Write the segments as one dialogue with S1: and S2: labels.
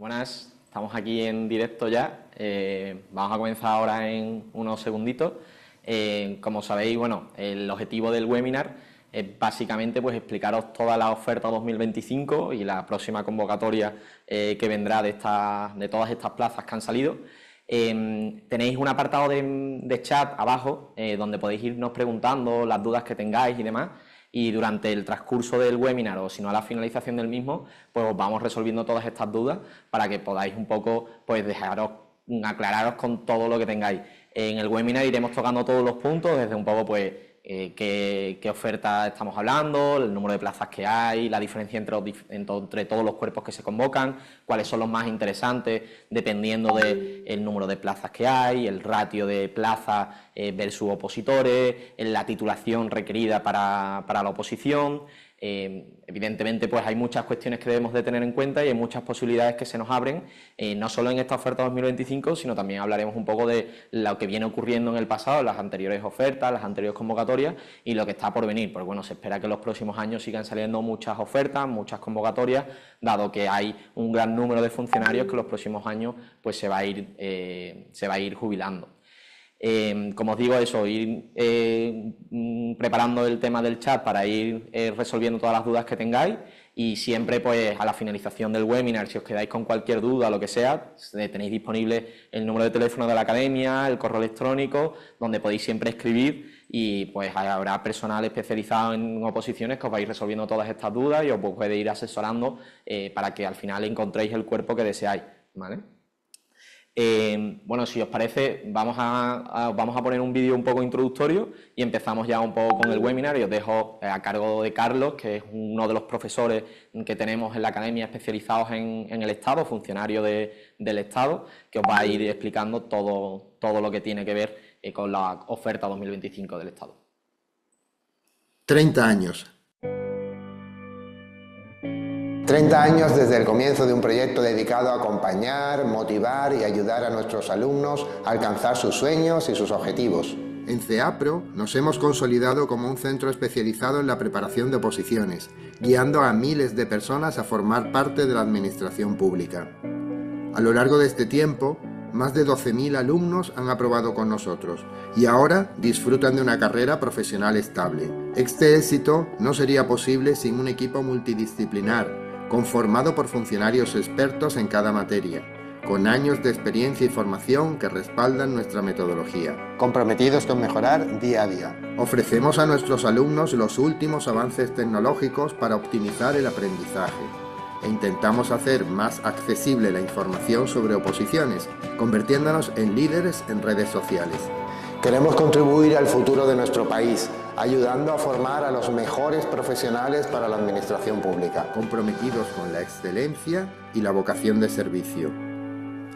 S1: Buenas, estamos aquí en directo ya. Vamos a comenzar ahora en unos segunditos. Como sabéis, bueno, el objetivo del webinar es básicamente pues explicaros toda la oferta 2025 y la próxima convocatoria que vendrá de todas estas plazas que han salido. Tenéis un apartado de chat abajo donde podéis irnos preguntando las dudas que tengáis y demás, y durante el transcurso del webinar o si no a la finalización del mismo, pues os vamos resolviendo todas estas dudas para que podáis un poco pues aclararos con todo lo que tengáis. En el webinar iremos tocando todos los puntos, desde un poco pues qué oferta estamos hablando, el número de plazas que hay, la diferencia entre todos los cuerpos que se convocan, cuáles son los más interesantes dependiendo del número de plazas que hay, el ratio de plazas versus opositores, la titulación requerida para la oposición. Evidentemente pues hay muchas cuestiones que debemos de tener en cuenta y hay muchas posibilidades que se nos abren, no solo en esta oferta 2025, sino también hablaremos un poco de lo que viene ocurriendo en el pasado, las anteriores ofertas, las anteriores convocatorias y lo que está por venir. Pues bueno, se espera que en los próximos años sigan saliendo muchas ofertas, muchas convocatorias, dado que hay un gran número de funcionarios que en los próximos años pues se va a ir jubilando. Como os digo, eso, ir preparando el tema del chat para ir resolviendo todas las dudas que tengáis, y siempre pues a la finalización del webinar, si os quedáis con cualquier duda o lo que sea, tenéis disponible el número de teléfono de la academia, el correo electrónico, donde podéis siempre escribir y pues habrá personal especializado en oposiciones que os vais resolviendo todas estas dudas y os puede ir asesorando para que al final encontréis el cuerpo que deseáis, ¿vale? Bueno, si os parece, vamos a poner un vídeo un poco introductorio y empezamos ya un poco con el webinar, y os dejo a cargo de Carlos, que es uno de los profesores que tenemos en la academia especializados en el Estado, funcionario del Estado, que os va a ir explicando todo lo que tiene que ver con la oferta 2025 del Estado.
S2: 30 años.
S3: 30 años desde el comienzo de un proyecto dedicado a acompañar, motivar y ayudar a nuestros alumnos a alcanzar sus sueños y sus objetivos.
S2: En CEAPRO nos hemos consolidado como un centro especializado en la preparación de oposiciones, guiando a miles de personas a formar parte de la administración pública. A lo largo de este tiempo, más de 12.000 alumnos han aprobado con nosotros y ahora disfrutan de una carrera profesional estable. Este éxito no sería posible sin un equipo multidisciplinar, conformado por funcionarios expertos en cada materia, con años de experiencia y formación que respaldan nuestra metodología.
S3: Comprometidos con mejorar día a día.
S2: Ofrecemos a nuestros alumnos los últimos avances tecnológicos para optimizar el aprendizaje e intentamos hacer más accesible la información sobre oposiciones, convirtiéndonos en líderes en redes sociales.
S3: Queremos contribuir al futuro de nuestro país, ayudando a formar a los mejores profesionales para la administración pública.
S2: Comprometidos con la excelencia y la vocación de servicio.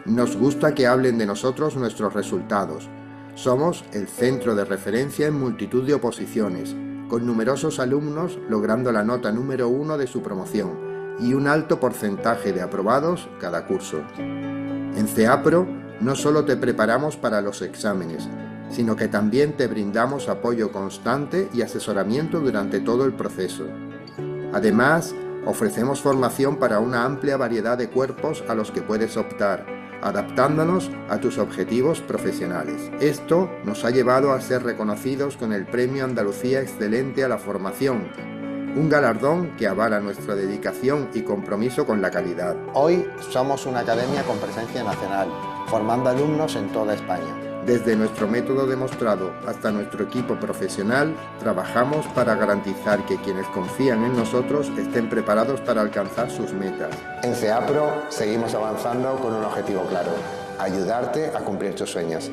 S2: Nos gusta que hablen de nosotros nuestros resultados. Somos el centro de referencia en multitud de oposiciones, con numerosos alumnos logrando la nota número 1 de su promoción y un alto porcentaje de aprobados cada curso. En CEAPRO no solo te preparamos para los exámenes, sino que también te brindamos apoyo constante y asesoramiento durante todo el proceso. Además, ofrecemos formación para una amplia variedad de cuerpos a los que puedes optar, adaptándonos a tus objetivos profesionales. Esto nos ha llevado a ser reconocidos con el Premio Andalucía Excelente a la Formación, un galardón que avala nuestra dedicación y compromiso con la calidad.
S3: Hoy somos una academia con presencia nacional, formando alumnos en toda España.
S2: Desde nuestro método demostrado hasta nuestro equipo profesional, trabajamos para garantizar que quienes confían en nosotros estén preparados para alcanzar sus metas.
S3: En CEAPRO seguimos avanzando con un objetivo claro: ayudarte a cumplir tus sueños.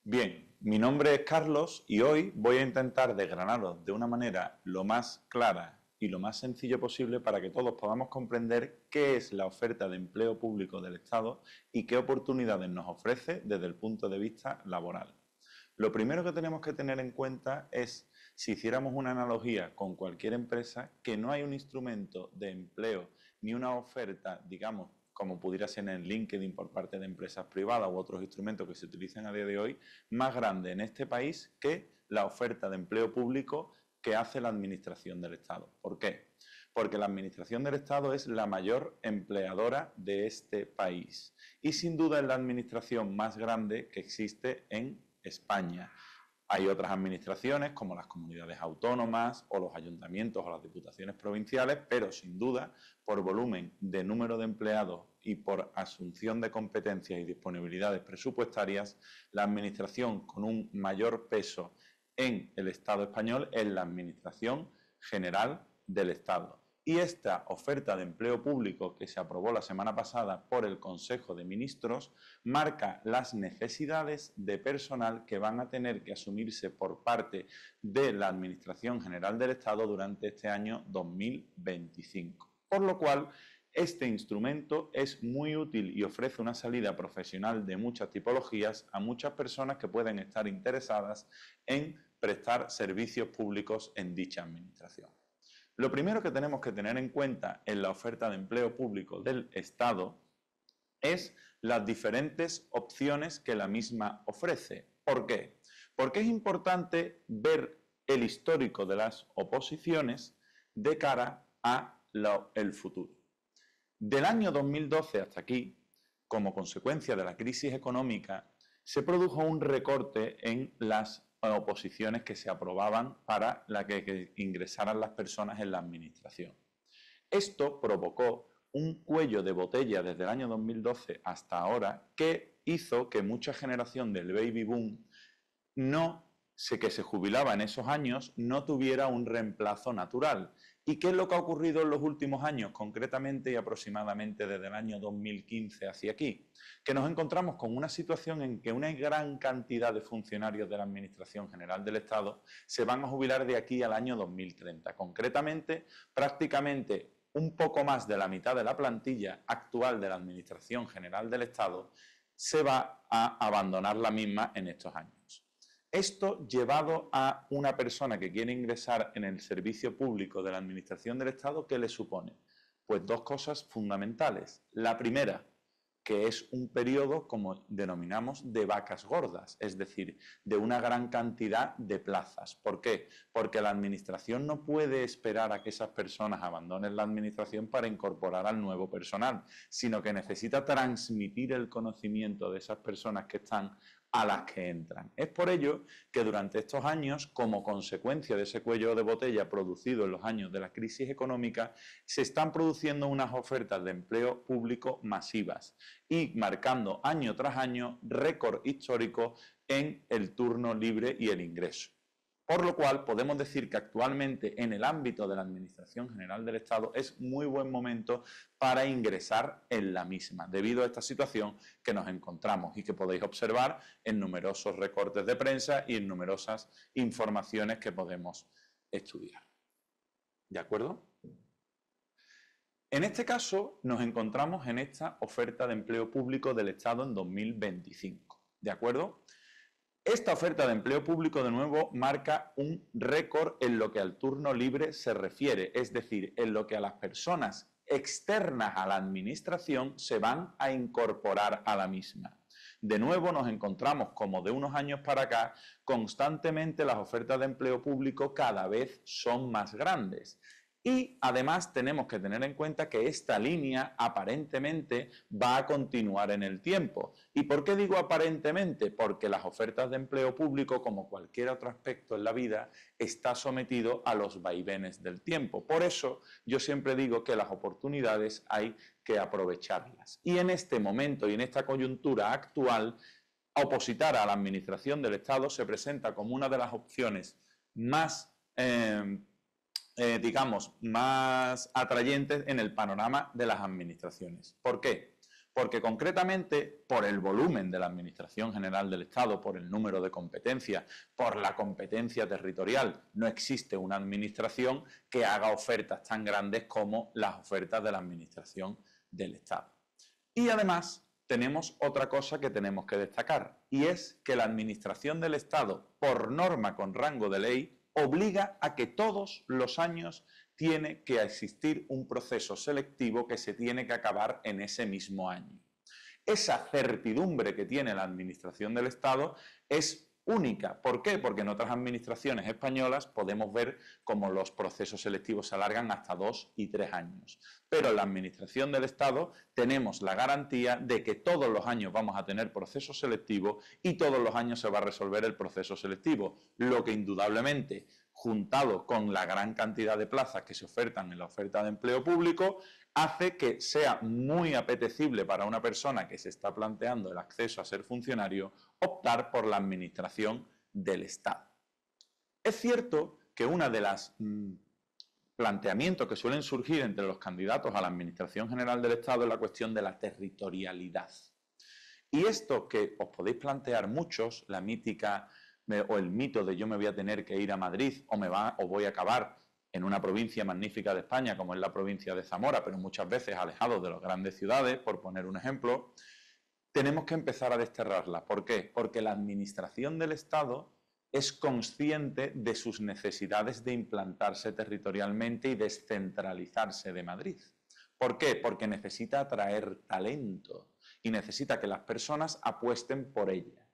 S4: Bien, mi nombre es Carlos y hoy voy a intentar desgranaros de una manera lo más clara y lo más sencillo posible para que todos podamos comprender qué es la oferta de empleo público del Estado y qué oportunidades nos ofrece desde el punto de vista laboral. Lo primero que tenemos que tener en cuenta es, si hiciéramos una analogía con cualquier empresa, que no hay un instrumento de empleo ni una oferta, digamos, como pudiera ser en LinkedIn por parte de empresas privadas u otros instrumentos que se utilizan a día de hoy, más grande en este país que la oferta de empleo público que hace la Administración del Estado. ¿Por qué? Porque la Administración del Estado es la mayor empleadora de este país y sin duda es la administración más grande que existe en España. Hay otras administraciones como las comunidades autónomas o los ayuntamientos o las diputaciones provinciales, pero sin duda, por volumen de número de empleados y por asunción de competencias y disponibilidades presupuestarias, la administración con un mayor peso en el Estado español es la Administración General del Estado. Y esta oferta de empleo público que se aprobó la semana pasada por el Consejo de Ministros marca las necesidades de personal que van a tener que asumirse por parte de la Administración General del Estado durante este año 2025. Por lo cual, este instrumento es muy útil y ofrece una salida profesional de muchas tipologías a muchas personas que pueden estar interesadas en prestar servicios públicos en dicha administración. Lo primero que tenemos que tener en cuenta en la oferta de empleo público del Estado es las diferentes opciones que la misma ofrece. ¿Por qué? Porque es importante ver el histórico de las oposiciones de cara al futuro. Del año 2012 hasta aquí, como consecuencia de la crisis económica, se produjo un recorte en las oposiciones que se aprobaban para que ingresaran las personas en la administración. Esto provocó un cuello de botella desde el año 2012 hasta ahora que hizo que mucha generación del baby boom que se jubilaba en esos años no tuviera un reemplazo natural. ¿Y qué es lo que ha ocurrido en los últimos años, concretamente y aproximadamente desde el año 2015 hacia aquí? Que nos encontramos con una situación en que una gran cantidad de funcionarios de la Administración General del Estado se van a jubilar de aquí al año 2030. Concretamente, prácticamente un poco más de la mitad de la plantilla actual de la Administración General del Estado se va a abandonar la misma en estos años. Esto llevado a una persona que quiere ingresar en el servicio público de la Administración del Estado, ¿qué le supone? Pues dos cosas fundamentales. La primera, que es un periodo, como denominamos, de vacas gordas, es decir, de una gran cantidad de plazas. ¿Por qué? Porque la Administración no puede esperar a que esas personas abandonen la Administración para incorporar al nuevo personal, sino que necesita transmitir el conocimiento de esas personas que están a las que entran. Es por ello que durante estos años, como consecuencia de ese cuello de botella producido en los años de la crisis económica, se están produciendo unas ofertas de empleo público masivas y marcando año tras año récord histórico en el turno libre y el ingreso. Por lo cual podemos decir que actualmente en el ámbito de la Administración General del Estado es muy buen momento para ingresar en la misma, debido a esta situación que nos encontramos y que podéis observar en numerosos recortes de prensa y en numerosas informaciones que podemos estudiar. ¿De acuerdo? En este caso nos encontramos en esta oferta de empleo público del Estado en 2025. ¿De acuerdo? Esta oferta de empleo público, de nuevo, marca un récord en lo que al turno libre se refiere, es decir, en lo que a las personas externas a la Administración se van a incorporar a la misma. De nuevo nos encontramos, como de unos años para acá, constantemente las ofertas de empleo público cada vez son más grandes. Y además tenemos que tener en cuenta que esta línea aparentemente va a continuar en el tiempo. ¿Y por qué digo aparentemente? Porque las ofertas de empleo público, como cualquier otro aspecto en la vida, está sometido a los vaivenes del tiempo. Por eso yo siempre digo que las oportunidades hay que aprovecharlas. Y en este momento y en esta coyuntura actual, opositar a la Administración del Estado se presenta como una de las opciones más más atrayentes en el panorama de las administraciones. ¿Por qué? Porque concretamente por el volumen de la Administración General del Estado, por el número de competencias, por la competencia territorial, no existe una administración que haga ofertas tan grandes como las ofertas de la Administración del Estado. Y además tenemos otra cosa que tenemos que destacar, y es que la Administración del Estado, por norma con rango de ley, obliga a que todos los años tiene que existir un proceso selectivo que se tiene que acabar en ese mismo año. Esa certidumbre que tiene la Administración del Estado es única. ¿Por qué? Porque en otras administraciones españolas podemos ver cómo los procesos selectivos se alargan hasta 2 y 3 años. Pero en la administración del Estado tenemos la garantía de que todos los años vamos a tener procesos selectivos y todos los años se va a resolver el proceso selectivo, lo que indudablemente, juntado con la gran cantidad de plazas que se ofertan en la oferta de empleo público, hace que sea muy apetecible para una persona que se está planteando el acceso a ser funcionario optar por la administración del Estado. Es cierto que una de las planteamientos que suelen surgir entre los candidatos a la Administración General del Estado es la cuestión de la territorialidad. Y esto que os podéis plantear muchos, la mítica o el mito de yo me voy a tener que ir a Madrid o voy a acabar en una provincia magnífica de España como es la provincia de Zamora, pero muchas veces alejados de las grandes ciudades, por poner un ejemplo, tenemos que empezar a desterrarla. ¿Por qué? Porque la administración del Estado es consciente de sus necesidades de implantarse territorialmente y descentralizarse de Madrid. ¿Por qué? Porque necesita atraer talento y necesita que las personas apuesten por ella.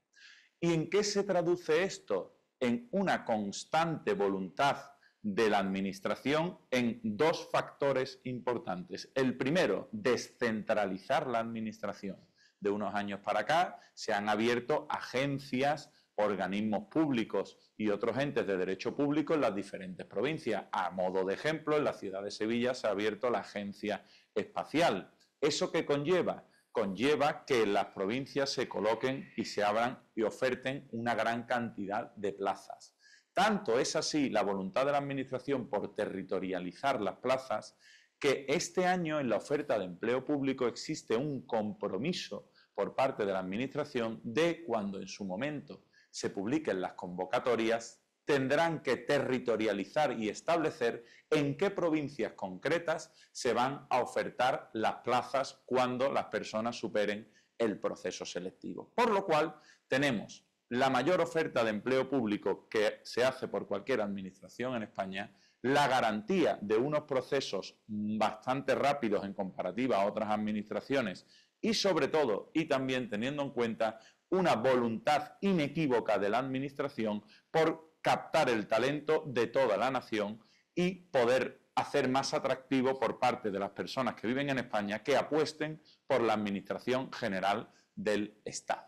S4: ¿Y en qué se traduce esto? En una constante voluntad de la administración en 2 factores importantes. El primero, descentralizar la administración. De unos años para acá se han abierto agencias, organismos públicos y otros entes de derecho público en las diferentes provincias. A modo de ejemplo, en la ciudad de Sevilla se ha abierto la Agencia Espacial. ¿Eso qué conlleva? Conlleva que en las provincias se coloquen y se abran y oferten una gran cantidad de plazas. Tanto es así la voluntad de la Administración por territorializar las plazas que este año en la oferta de empleo público existe un compromiso por parte de la Administración de cuando en su momento se publiquen las convocatorias tendrán que territorializar y establecer en qué provincias concretas se van a ofertar las plazas cuando las personas superen el proceso selectivo. Por lo cual tenemos la mayor oferta de empleo público que se hace por cualquier administración en España, la garantía de unos procesos bastante rápidos en comparativa a otras administraciones y sobre todo, y también teniendo en cuenta, una voluntad inequívoca de la administración por captar el talento de toda la nación y poder hacer más atractivo por parte de las personas que viven en España que apuesten por la Administración General del Estado.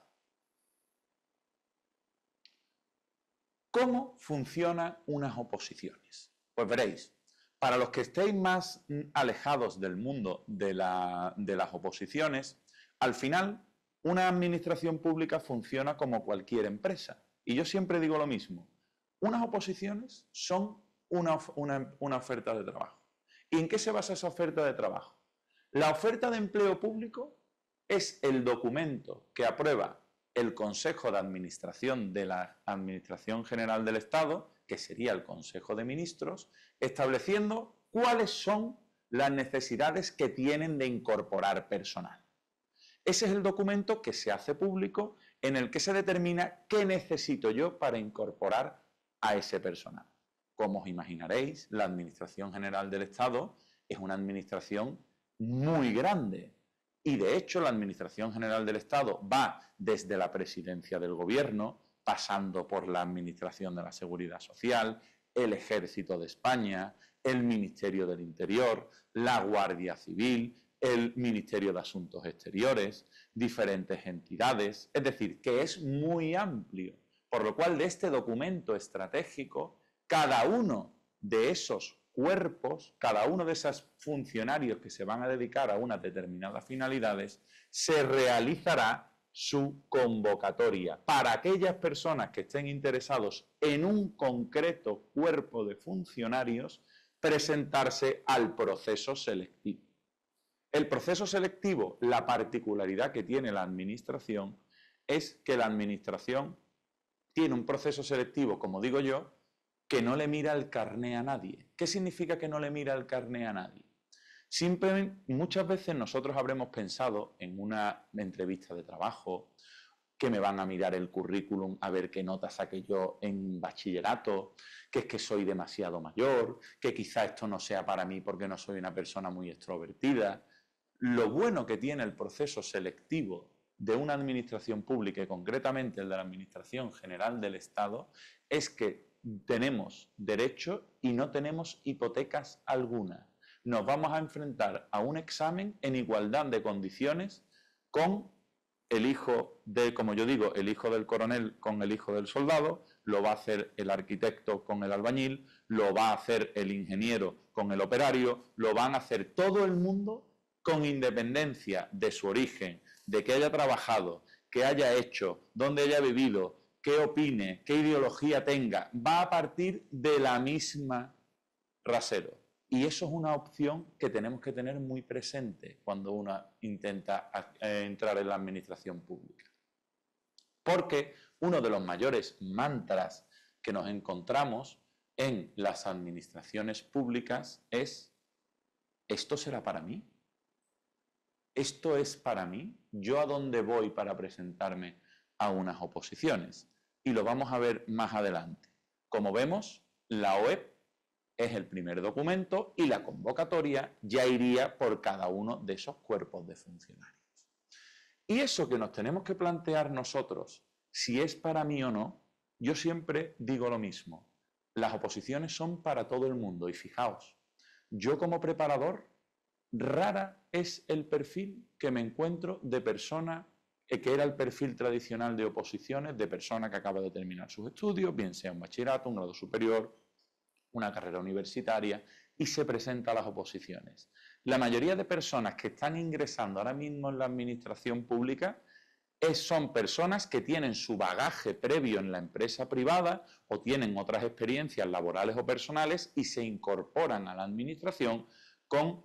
S4: ¿Cómo funcionan unas oposiciones? Pues veréis, para los que estéis más alejados del mundo de las oposiciones, al final una administración pública funciona como cualquier empresa. Y yo siempre digo lo mismo, unas oposiciones son una oferta de trabajo. ¿Y en qué se basa esa oferta de trabajo? La oferta de empleo público es el documento que aprueba el Consejo de Administración de la Administración General del Estado, que sería el Consejo de Ministros, estableciendo cuáles son las necesidades que tienen de incorporar personal. Ese es el documento que se hace público en el que se determina qué necesito yo para incorporar a ese personal. Como os imaginaréis, la Administración General del Estado es una administración muy grande. Y de hecho la Administración General del Estado va desde la Presidencia del Gobierno, pasando por la Administración de la Seguridad Social, el Ejército de España, el Ministerio del Interior, la Guardia Civil, el Ministerio de Asuntos Exteriores, diferentes entidades. Es decir, que es muy amplio. Por lo cual de este documento estratégico, cada uno de esos cuerpos, cada uno de esos funcionarios que se van a dedicar a unas determinadas finalidades, se realizará su convocatoria para aquellas personas que estén interesados en un concreto cuerpo de funcionarios, presentarse al proceso selectivo. El proceso selectivo, la particularidad que tiene la administración, es que la administración tiene un proceso selectivo, como digo yo, que no le mira el carné a nadie. ¿Qué significa que no le mira el carné a nadie? Simplemente, muchas veces nosotros habremos pensado en una entrevista de trabajo que me van a mirar el currículum a ver qué nota saqué yo en bachillerato, que es que soy demasiado mayor, que quizá esto no sea para mí porque no soy una persona muy extrovertida. Lo bueno que tiene el proceso selectivo de una administración pública, y concretamente el de la Administración General del Estado, es que tenemos derecho y no tenemos hipotecas alguna. Nos vamos a enfrentar a un examen en igualdad de condiciones con el hijo de, como yo digo, el hijo del coronel con el hijo del soldado, lo va a hacer el arquitecto con el albañil, lo va a hacer el ingeniero con el operario, lo van a hacer todo el mundo con independencia de su origen, de que haya trabajado, que haya hecho, dónde haya vivido, qué opine, qué ideología tenga, va a partir de la misma rasero. Y eso es una opción que tenemos que tener muy presente cuando uno intenta entrar en la administración pública. Porque uno de los mayores mantras que nos encontramos en las administraciones públicas es: ¿esto será para mí? ¿Esto es para mí? ¿Yo a dónde voy para presentarme a unas oposiciones? Y lo vamos a ver más adelante. Como vemos, la OEP es el primer documento y la convocatoria ya iría por cada uno de esos cuerpos de funcionarios. Y eso que nos tenemos que plantear nosotros, si es para mí o no, yo siempre digo lo mismo. Las oposiciones son para todo el mundo y fijaos, yo como preparador, rara es el perfil que me encuentro de persona que era el perfil tradicional de oposiciones, de persona que acaba de terminar sus estudios, bien sea un bachillerato, un grado superior, una carrera universitaria, y se presenta a las oposiciones. La mayoría de personas que están ingresando ahora mismo en la administración pública son personas que tienen su bagaje previo en la empresa privada o tienen otras experiencias laborales o personales y se incorporan a la administración con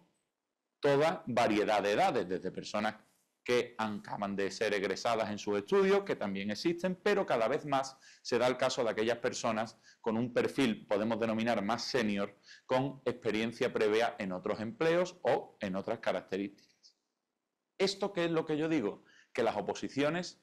S4: toda variedad de edades, desde personas que acaban de ser egresadas en sus estudios, que también existen, pero cada vez más se da el caso de aquellas personas con un perfil, podemos denominar más senior, con experiencia previa en otros empleos o en otras características. ¿Esto qué es lo que yo digo? Que las oposiciones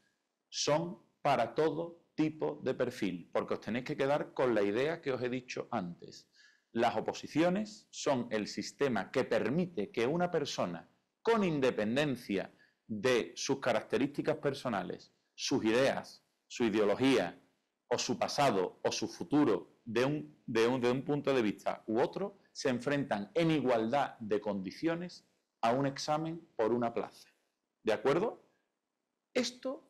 S4: son para todo tipo de perfil, porque os tenéis que quedar con la idea que os he dicho antes. Las oposiciones son el sistema que permite que una persona, con independencia de sus características personales, sus ideas, su ideología, o su pasado, o su futuro, de un punto de vista u otro, se enfrentan en igualdad de condiciones a un examen por una plaza. ¿De acuerdo? Esto,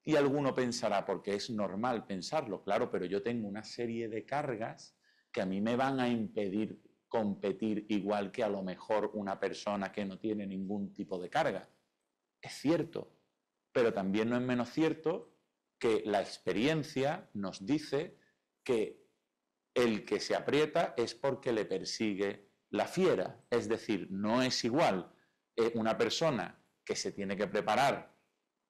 S4: y alguno pensará, porque es normal pensarlo, claro, pero yo tengo una serie de cargas que a mí me van a impedir competir igual que a lo mejor una persona que no tiene ningún tipo de carga. Es cierto, pero también no es menos cierto que la experiencia nos dice que el que se aprieta es porque le persigue la fiera. Es decir, no es igual una persona que se tiene que preparar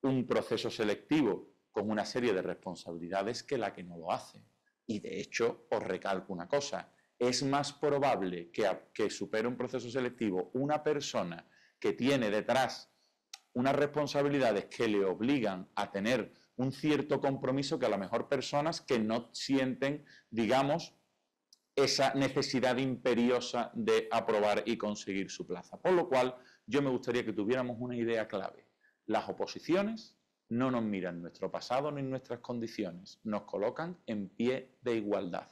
S4: un proceso selectivo con una serie de responsabilidades que la que no lo hace. Y de hecho, os recalco una cosa, es más probable que supere un proceso selectivo una persona que tiene detrás unas responsabilidades que le obligan a tener un cierto compromiso que a lo mejor personas que no sienten, digamos, esa necesidad imperiosa de aprobar y conseguir su plaza. Por lo cual, yo me gustaría que tuviéramos una idea clave. Las oposiciones no nos miran nuestro pasado ni nuestras condiciones, nos colocan en pie de igualdad.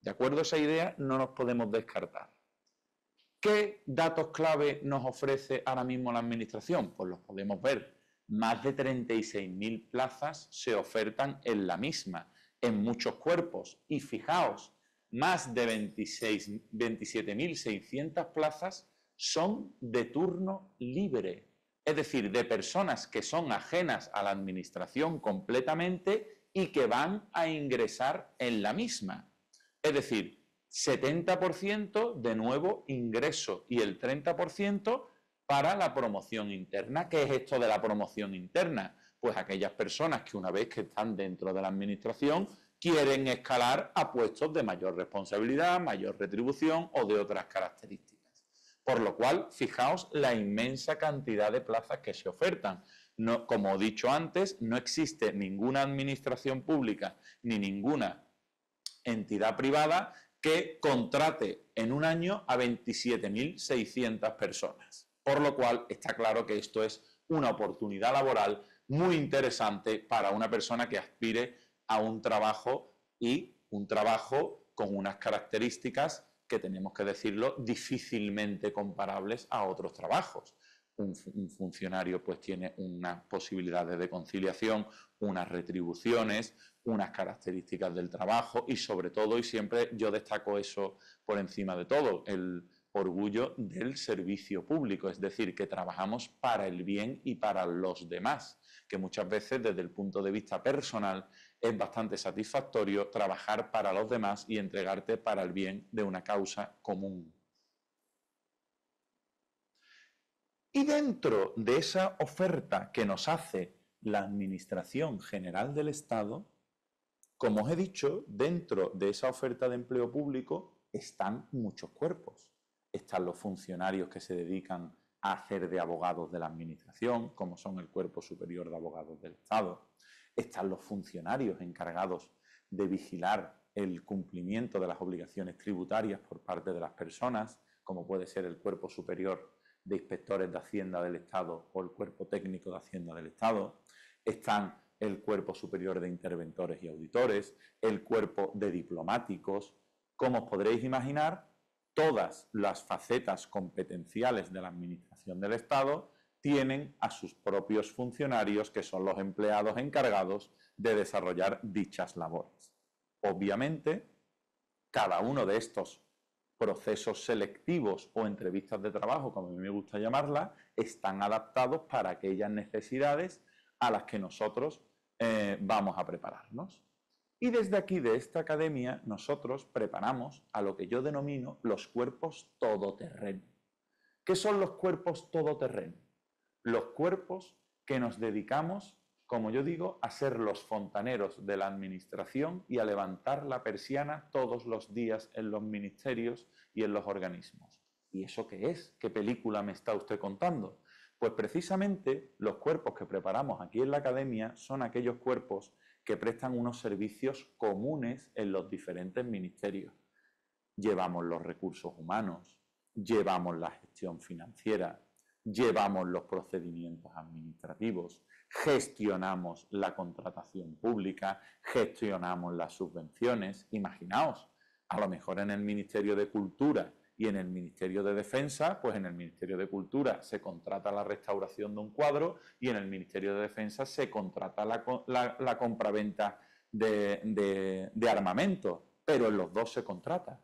S4: De acuerdo a esa idea, no nos podemos descartar. ¿Qué datos clave nos ofrece ahora mismo la Administración? Pues los podemos ver. Más de 36.000 plazas se ofertan en la misma, en muchos cuerpos. Y fijaos, más de 27.600 plazas son de turno libre. Es decir, de personas que son ajenas a la Administración completamente y que van a ingresar en la misma. Es decir, 70% de nuevo ingreso y el 30% para la promoción interna. ¿Qué es esto de la promoción interna? Pues aquellas personas que una vez que están dentro de la administración quieren escalar a puestos de mayor responsabilidad, mayor retribución o de otras características. Por lo cual, fijaos la inmensa cantidad de plazas que se ofertan. No, como he dicho antes, no existe ninguna administración pública ni ninguna entidad privada que contrate en un año a 27.600 personas. Por lo cual está claro que esto es una oportunidad laboral muy interesante para una persona que aspire a un trabajo y un trabajo con unas características que tenemos que decirlo, difícilmente comparables a otros trabajos. Un funcionario pues tiene unas posibilidades de conciliación, unas retribuciones, unas características del trabajo y sobre todo, y siempre yo destaco eso por encima de todo, el orgullo del servicio público, es decir, que trabajamos para el bien y para los demás, que muchas veces desde el punto de vista personal es bastante satisfactorio trabajar para los demás y entregarte para el bien de una causa común. Y dentro de esa oferta que nos hace la Administración General del Estado, como os he dicho, dentro de esa oferta de empleo público están muchos cuerpos. Están los funcionarios que se dedican a hacer de abogados de la Administración, como son el Cuerpo Superior de Abogados del Estado. Están los funcionarios encargados de vigilar el cumplimiento de las obligaciones tributarias por parte de las personas, como puede ser el Cuerpo Superior de Inspectores de Hacienda del Estado o el Cuerpo Técnico de Hacienda del Estado. Están el Cuerpo Superior de Interventores y Auditores, el Cuerpo de Diplomáticos. Como os podréis imaginar, todas las facetas competenciales de la Administración del Estado tienen a sus propios funcionarios, que son los empleados encargados de desarrollar dichas labores. Obviamente, cada uno de estos procesos selectivos o entrevistas de trabajo, como a mí me gusta llamarlas, están adaptados para aquellas necesidades a las que nosotros vamos a prepararnos. Y desde aquí, de esta academia, nosotros preparamos a lo que yo denomino los cuerpos todoterreno. ¿Qué son los cuerpos todoterreno? Los cuerpos que nos dedicamos, como yo digo, a ser los fontaneros de la administración y a levantar la persiana todos los días en los ministerios y en los organismos. ¿Y eso qué es? ¿Qué película me está usted contando? Pues precisamente los cuerpos que preparamos aquí en la academia son aquellos cuerpos que prestan unos servicios comunes en los diferentes ministerios. Llevamos los recursos humanos, llevamos la gestión financiera, llevamos los procedimientos administrativos, gestionamos la contratación pública, gestionamos las subvenciones. Imaginaos, a lo mejor en el Ministerio de Cultura y en el Ministerio de Defensa, pues en el Ministerio de Cultura se contrata la restauración de un cuadro y en el Ministerio de Defensa se contrata la compraventa de armamento, pero en los dos se contrata.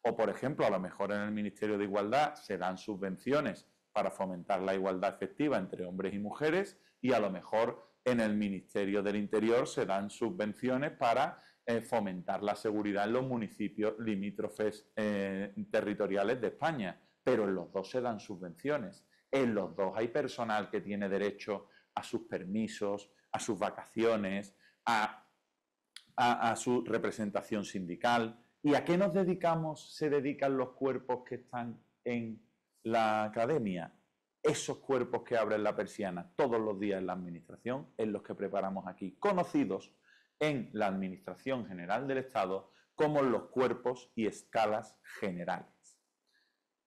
S4: O, por ejemplo, a lo mejor en el Ministerio de Igualdad se dan subvenciones para fomentar la igualdad efectiva entre hombres y mujeres y a lo mejor en el Ministerio del Interior se dan subvenciones para fomentar la seguridad en los municipios limítrofes territoriales de España, pero en los dos se dan subvenciones. En los dos hay personal que tiene derecho a sus permisos, a sus vacaciones, a su representación sindical. ¿Y a qué nos dedicamos? Se dedican los cuerpos que están en la academia. Esos cuerpos que abren la persiana todos los días en la administración, en los que preparamos aquí, conocidos en la Administración General del Estado como los cuerpos y escalas generales.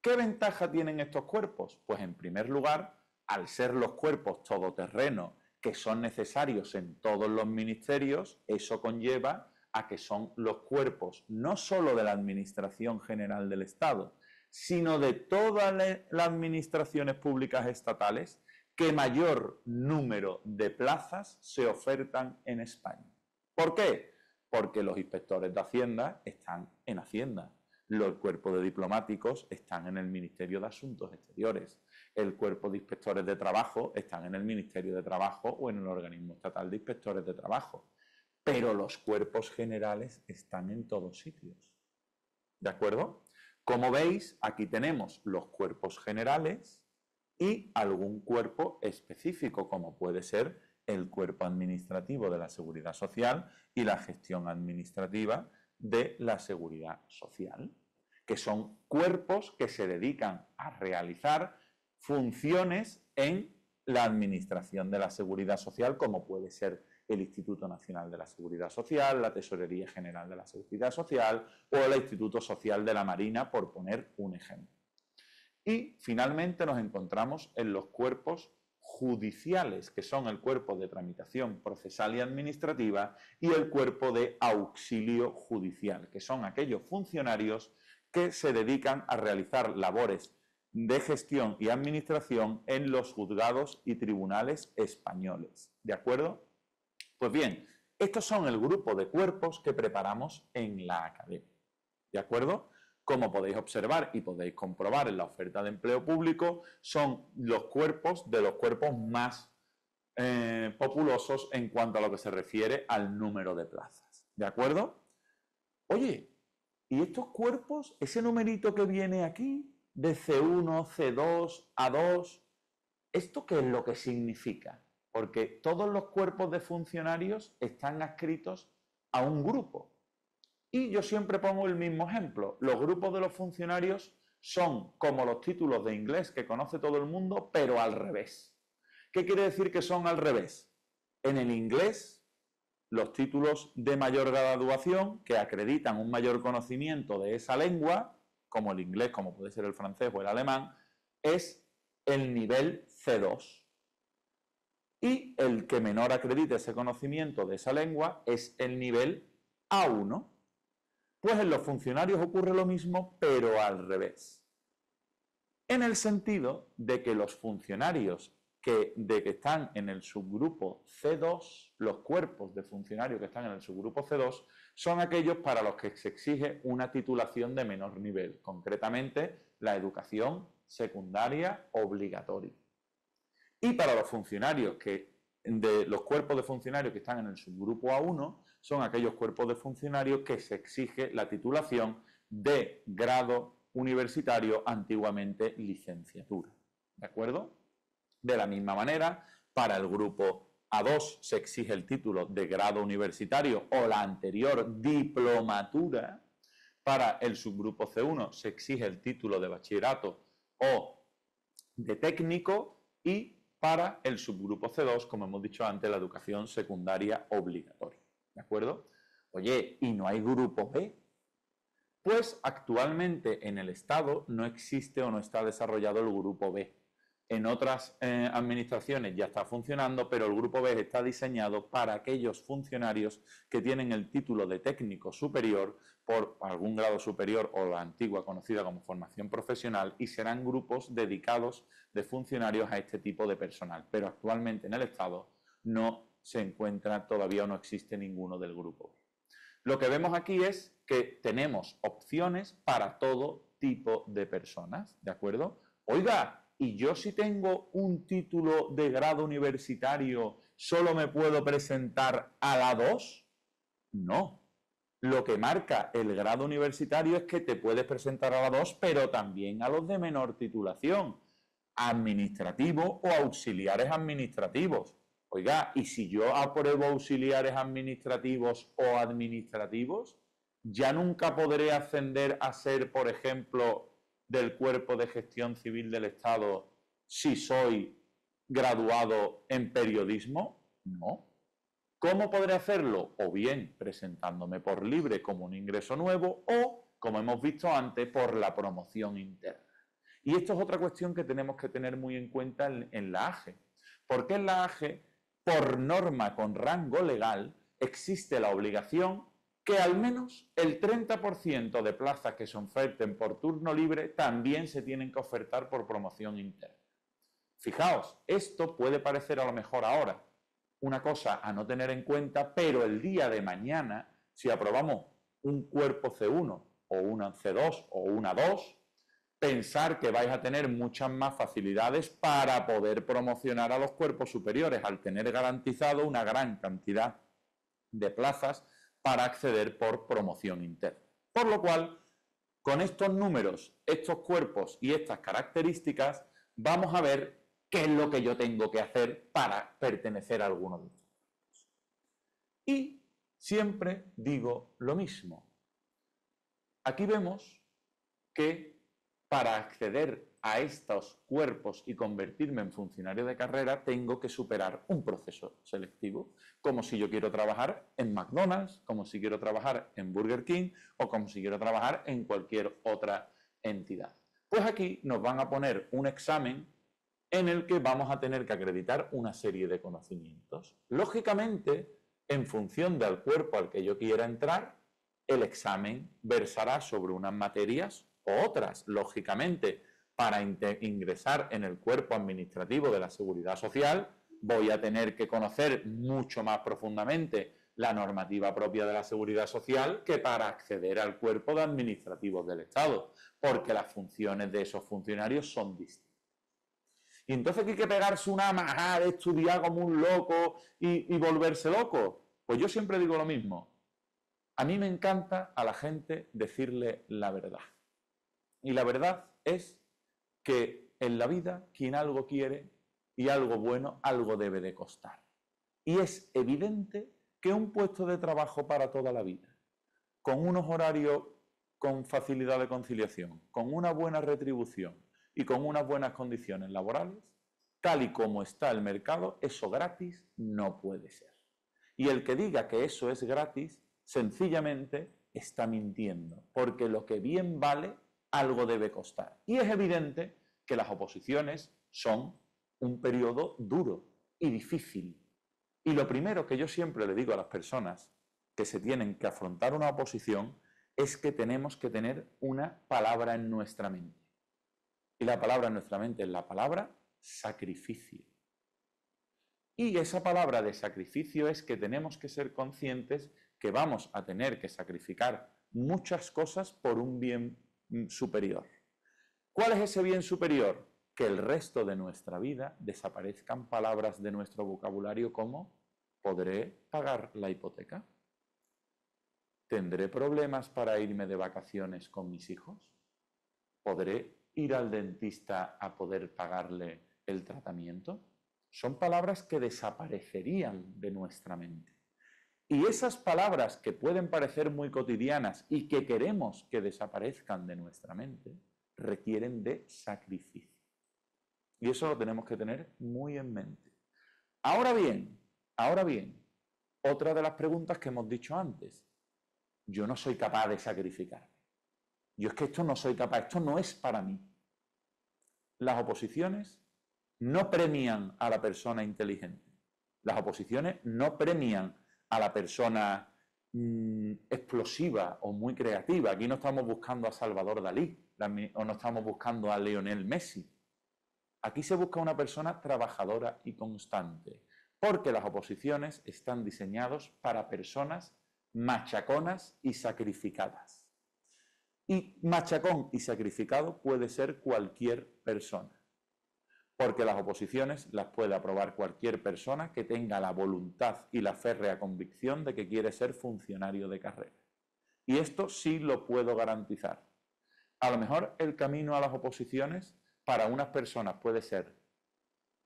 S4: ¿Qué ventaja tienen estos cuerpos? Pues en primer lugar, al ser los cuerpos todoterreno que son necesarios en todos los ministerios, eso conlleva a que son los cuerpos no solo de la Administración General del Estado, sino de todas las administraciones públicas estatales que mayor número de plazas se ofertan en España. ¿Por qué? Porque los inspectores de Hacienda están en Hacienda, los cuerpos de diplomáticos están en el Ministerio de Asuntos Exteriores, el cuerpo de inspectores de trabajo están en el Ministerio de Trabajo o en el organismo estatal de inspectores de trabajo, pero los cuerpos generales están en todos sitios. ¿De acuerdo? Como veis, aquí tenemos los cuerpos generales y algún cuerpo específico, como puede ser el cuerpo administrativo de la Seguridad Social y la gestión administrativa de la Seguridad Social, que son cuerpos que se dedican a realizar funciones en la administración de la Seguridad Social, como puede ser el Instituto Nacional de la Seguridad Social, la Tesorería General de la Seguridad Social o el Instituto Social de la Marina, por poner un ejemplo. Y finalmente nos encontramos en los cuerpos judiciales, que son el cuerpo de tramitación procesal y administrativa, y el cuerpo de auxilio judicial, que son aquellos funcionarios que se dedican a realizar labores de gestión y administración en los juzgados y tribunales españoles. ¿De acuerdo? Pues bien, estos son el grupo de cuerpos que preparamos en la academia. ¿De acuerdo? Como podéis observar y podéis comprobar en la oferta de empleo público, son los cuerpos de los cuerpos más populosos en cuanto a lo que se refiere al número de plazas. ¿De acuerdo? Oye, ¿y estos cuerpos, ese numerito que viene aquí, de C1, C2, A2, ¿esto qué es lo que significa? Porque todos los cuerpos de funcionarios están adscritos a un grupo. Y yo siempre pongo el mismo ejemplo. Los grupos de los funcionarios son como los títulos de inglés que conoce todo el mundo, pero al revés. ¿Qué quiere decir que son al revés? En el inglés, los títulos de mayor graduación que acreditan un mayor conocimiento de esa lengua, como el inglés, como puede ser el francés o el alemán, es el nivel C2. Y el que menor acredite ese conocimiento de esa lengua es el nivel A1. Pues en los funcionarios ocurre lo mismo, pero al revés. En el sentido de que los funcionarios que están en el subgrupo C2, los cuerpos de funcionarios que están en el subgrupo C2, son aquellos para los que se exige una titulación de menor nivel, concretamente la educación secundaria obligatoria. Y para los funcionarios de los cuerpos de funcionarios que están en el subgrupo A1, son aquellos cuerpos de funcionarios que se exige la titulación de grado universitario, antiguamente licenciatura. ¿De acuerdo? De la misma manera, para el grupo A2 se exige el título de grado universitario o la anterior diplomatura. Para el subgrupo C1 se exige el título de bachillerato o de técnico, y para el subgrupo C2, como hemos dicho antes, la educación secundaria obligatoria. ¿De acuerdo? Oye, ¿y no hay grupo B? Pues actualmente en el Estado no existe o no está desarrollado el grupo B. En otras administraciones ya está funcionando, pero el grupo B está diseñado para aquellos funcionarios que tienen el título de técnico superior por algún grado superior o la antigua conocida como formación profesional, y serán grupos dedicados de funcionarios a este tipo de personal. Pero actualmente en el Estado no se encuentra todavía o no existe ninguno del grupo B. Lo que vemos aquí es que tenemos opciones para todo tipo de personas, ¿de acuerdo? Oiga, ¿y yo si tengo un título de grado universitario solo me puedo presentar a la 2? No. Lo que marca el grado universitario es que te puedes presentar a la 2, pero también a los de menor titulación, administrativo o auxiliares administrativos. Oiga, ¿y si yo apruebo auxiliares administrativos o administrativos, ya nunca podré ascender a ser, por ejemplo, del Cuerpo de Gestión Civil del Estado si soy graduado en periodismo? No. ¿Cómo podré hacerlo? O bien presentándome por libre como un ingreso nuevo, o, como hemos visto antes, por la promoción interna. Y esto es otra cuestión que tenemos que tener muy en cuenta en la AGE. Porque en la AGE, por norma con rango legal, existe la obligación que al menos el 30% de plazas que se oferten por turno libre también se tienen que ofertar por promoción interna. Fijaos, esto puede parecer a lo mejor ahora una cosa a no tener en cuenta, pero el día de mañana, si aprobamos un cuerpo C1 o una C2 o una 2, pensar que vais a tener muchas más facilidades para poder promocionar a los cuerpos superiores al tener garantizado una gran cantidad de plazas para acceder por promoción interna. Por lo cual, con estos números, estos cuerpos y estas características, vamos a ver qué es lo que yo tengo que hacer para pertenecer a alguno de estos cuerpos. Y siempre digo lo mismo. Aquí vemos que para acceder a estos cuerpos y convertirme en funcionario de carrera, tengo que superar un proceso selectivo, como si yo quiero trabajar en McDonald's, como si quiero trabajar en Burger King o como si quiero trabajar en cualquier otra entidad. Pues aquí nos van a poner un examen en el que vamos a tener que acreditar una serie de conocimientos. Lógicamente, en función del cuerpo al que yo quiera entrar, el examen versará sobre unas materias u otras. Lógicamente, para ingresar en el cuerpo administrativo de la Seguridad Social, voy a tener que conocer mucho más profundamente la normativa propia de la Seguridad Social que para acceder al cuerpo de administrativos del Estado, porque las funciones de esos funcionarios son distintas. Y entonces hay que pegarse una majada de estudiar como un loco y volverse loco. Pues yo siempre digo lo mismo. A mí me encanta a la gente decirle la verdad. Y la verdad es que en la vida quien algo quiere y algo bueno, algo debe de costar. Y es evidente que un puesto de trabajo para toda la vida, con unos horarios con facilidad de conciliación, con una buena retribución y con unas buenas condiciones laborales, tal y como está el mercado, eso gratis no puede ser. Y el que diga que eso es gratis, sencillamente está mintiendo, porque lo que bien vale, algo debe costar. Y es evidente que las oposiciones son un periodo duro y difícil. Y lo primero que yo siempre le digo a las personas que se tienen que afrontar una oposición es que tenemos que tener una palabra en nuestra mente. Y la palabra en nuestra mente es la palabra sacrificio. Y esa palabra de sacrificio es que tenemos que ser conscientes que vamos a tener que sacrificar muchas cosas por un bien superior. ¿Cuál es ese bien superior? Que el resto de nuestra vida desaparezcan palabras de nuestro vocabulario como ¿podré pagar la hipoteca? ¿Tendré problemas para irme de vacaciones con mis hijos? ¿Podré ir al dentista a poder pagarle el tratamiento? Son palabras que desaparecerían de nuestra mente. Y esas palabras que pueden parecer muy cotidianas y que queremos que desaparezcan de nuestra mente, requieren de sacrificio. Y eso lo tenemos que tener muy en mente. Ahora bien, otra de las preguntas que hemos dicho antes. Yo no soy capaz de sacrificarme. Yo es que esto no soy capaz, esto no es para mí. Las oposiciones no premian a la persona inteligente. Las oposiciones no premian a la persona explosiva o muy creativa. Aquí no estamos buscando a Salvador Dalí o no estamos buscando a Lionel Messi. Aquí se busca una persona trabajadora y constante, porque las oposiciones están diseñadas para personas machaconas y sacrificadas. Y machacón y sacrificado puede ser cualquier persona, porque las oposiciones las puede aprobar cualquier persona que tenga la voluntad y la férrea convicción de que quiere ser funcionario de carrera. Y esto sí lo puedo garantizar. A lo mejor el camino a las oposiciones para unas personas puede ser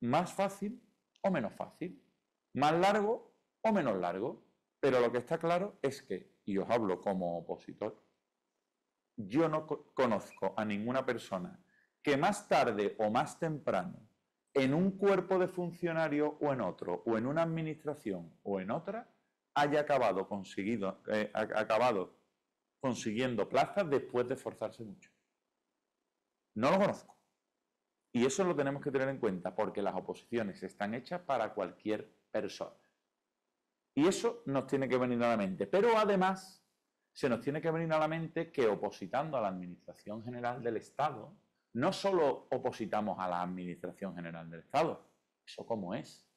S4: más fácil o menos fácil, más largo o menos largo, pero lo que está claro es que, y os hablo como opositor, yo no conozco a ninguna persona que más tarde o más temprano, en un cuerpo de funcionario o en otro, o en una administración o en otra, haya acabado consiguiendo plazas después de esforzarse mucho. No lo conozco. Y eso lo tenemos que tener en cuenta, porque las oposiciones están hechas para cualquier persona. Y eso nos tiene que venir a la mente. Pero además, se nos tiene que venir a la mente que opositando a la Administración General del Estado, no solo opositamos a la Administración General del Estado, ¿eso cómo es?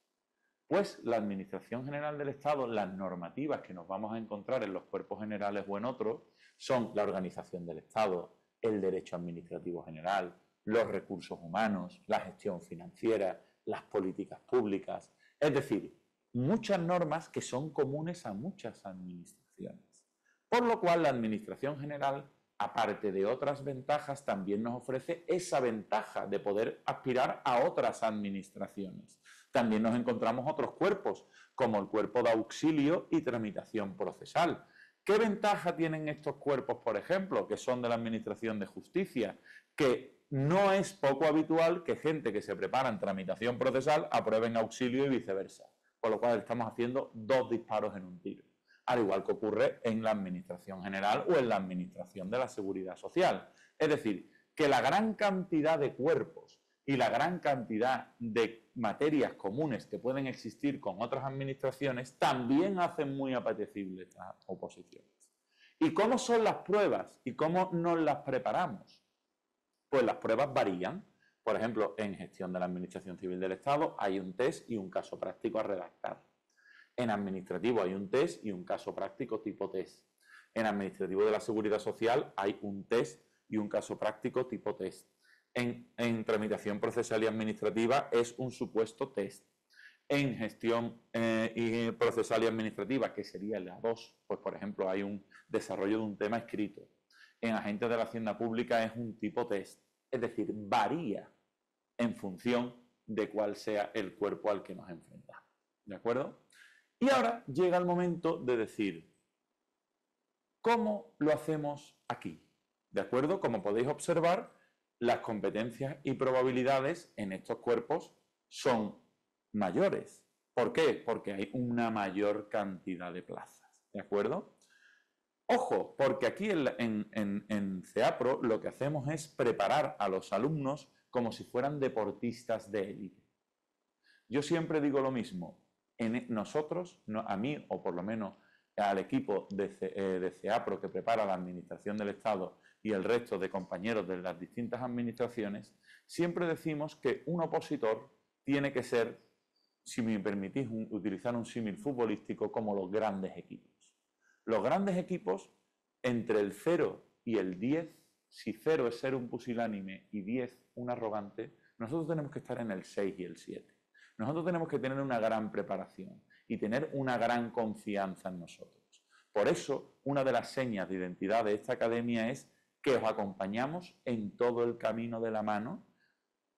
S4: Pues la Administración General del Estado, las normativas que nos vamos a encontrar en los cuerpos generales o en otros, son la organización del Estado, el derecho administrativo general, los recursos humanos, la gestión financiera, las políticas públicas, es decir, muchas normas que son comunes a muchas administraciones. Por lo cual la Administración General, aparte de otras ventajas, también nos ofrece esa ventaja de poder aspirar a otras administraciones. También nos encontramos otros cuerpos, como el cuerpo de auxilio y tramitación procesal. ¿Qué ventaja tienen estos cuerpos, por ejemplo, que son de la Administración de Justicia? Que no es poco habitual que gente que se prepara en tramitación procesal apruebe en auxilio y viceversa. Con lo cual estamos haciendo dos disparos en un tiro. Al igual que ocurre en la Administración General o en la Administración de la Seguridad Social. Es decir, que la gran cantidad de cuerpos y la gran cantidad de materias comunes que pueden existir con otras administraciones también hacen muy apetecible estas oposiciones. ¿Y cómo son las pruebas? ¿Y cómo nos las preparamos? Pues las pruebas varían. Por ejemplo, en gestión de la Administración Civil del Estado hay un test y un caso práctico a redactar. En administrativo hay un test y un caso práctico tipo test. En administrativo de la Seguridad Social hay un test y un caso práctico tipo test. En tramitación procesal y administrativa es un supuesto test. En gestión procesal y administrativa, que sería la 2, pues por ejemplo hay un desarrollo de un tema escrito. En agentes de la Hacienda Pública es un tipo test. Es decir, varía en función de cuál sea el cuerpo al que nos enfrentamos. ¿De acuerdo? Y ahora llega el momento de decir, ¿cómo lo hacemos aquí? ¿De acuerdo? Como podéis observar, las competencias y probabilidades en estos cuerpos son mayores. ¿Por qué? Porque hay una mayor cantidad de plazas. ¿De acuerdo? Ojo, porque aquí en CEAPRO lo que hacemos es preparar a los alumnos como si fueran deportistas de élite. Yo siempre digo lo mismo. Nosotros, a mí o por lo menos al equipo de CEAPRO que prepara la Administración del Estado y el resto de compañeros de las distintas administraciones, siempre decimos que un opositor tiene que ser, si me permitís utilizar un símil futbolístico, como los grandes equipos. Los grandes equipos, entre el 0 y el 10, si 0 es ser un pusilánime y 10 un arrogante, nosotros tenemos que estar en el 6 y el 7. Nosotros tenemos que tener una gran preparación y tener una gran confianza en nosotros. Por eso, una de las señas de identidad de esta academia es que os acompañamos en todo el camino de la mano,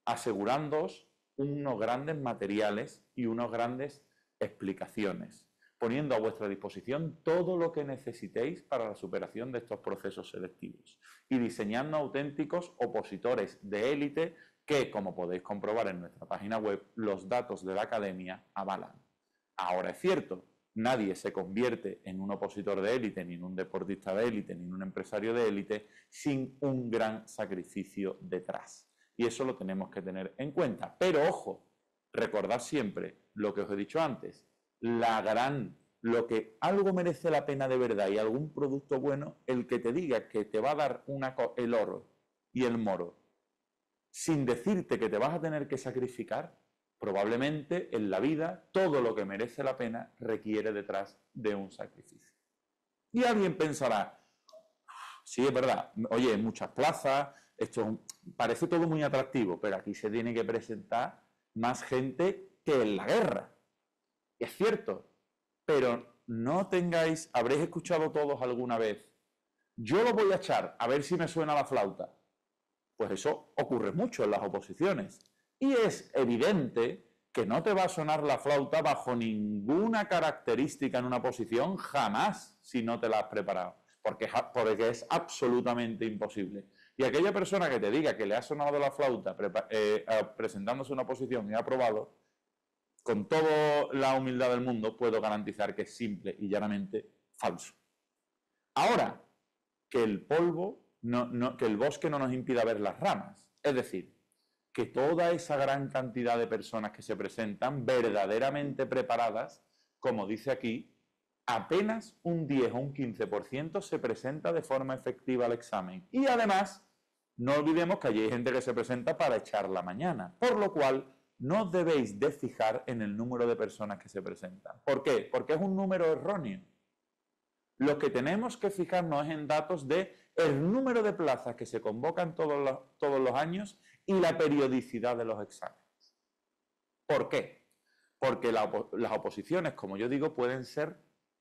S4: asegurándoos unos grandes materiales y unas grandes explicaciones, poniendo a vuestra disposición todo lo que necesitéis para la superación de estos procesos selectivos y diseñando auténticos opositores de élite que, como podéis comprobar en nuestra página web, los datos de la academia avalan. Ahora es cierto, nadie se convierte en un opositor de élite, ni en un deportista de élite, ni en un empresario de élite, sin un gran sacrificio detrás. Y eso lo tenemos que tener en cuenta. Pero ojo, recordad siempre lo que os he dicho antes, lo que algo merece la pena de verdad y algún producto bueno, el que te diga que te va a dar el oro y el moro, sin decirte que te vas a tener que sacrificar, probablemente en la vida todo lo que merece la pena requiere detrás de un sacrificio. Y alguien pensará, sí, es verdad, oye, hay muchas plazas, esto parece todo muy atractivo, pero aquí se tiene que presentar más gente que en la guerra. Es cierto, pero habréis escuchado todos alguna vez, yo lo voy a echar a ver si me suena la flauta. Pues eso ocurre mucho en las oposiciones. Y es evidente que no te va a sonar la flauta bajo ninguna característica en una oposición jamás si no te la has preparado. Porque es absolutamente imposible. Y aquella persona que te diga que le ha sonado la flauta presentándose una oposición y ha aprobado, con toda la humildad del mundo, puedo garantizar que es simple y llanamente falso. Ahora, que el polvo, que el bosque no nos impida ver las ramas. Es decir, que toda esa gran cantidad de personas que se presentan verdaderamente preparadas, como dice aquí, apenas un 10 o un 15% se presenta de forma efectiva al examen. Y además, no olvidemos que allí hay gente que se presenta para echar la mañana, por lo cual no os debéis de fijar en el número de personas que se presentan. ¿Por qué? Porque es un número erróneo. Lo que tenemos que fijarnos es en datos de el número de plazas que se convocan todos los años y la periodicidad de los exámenes. ¿Por qué? Porque las oposiciones, como yo digo, pueden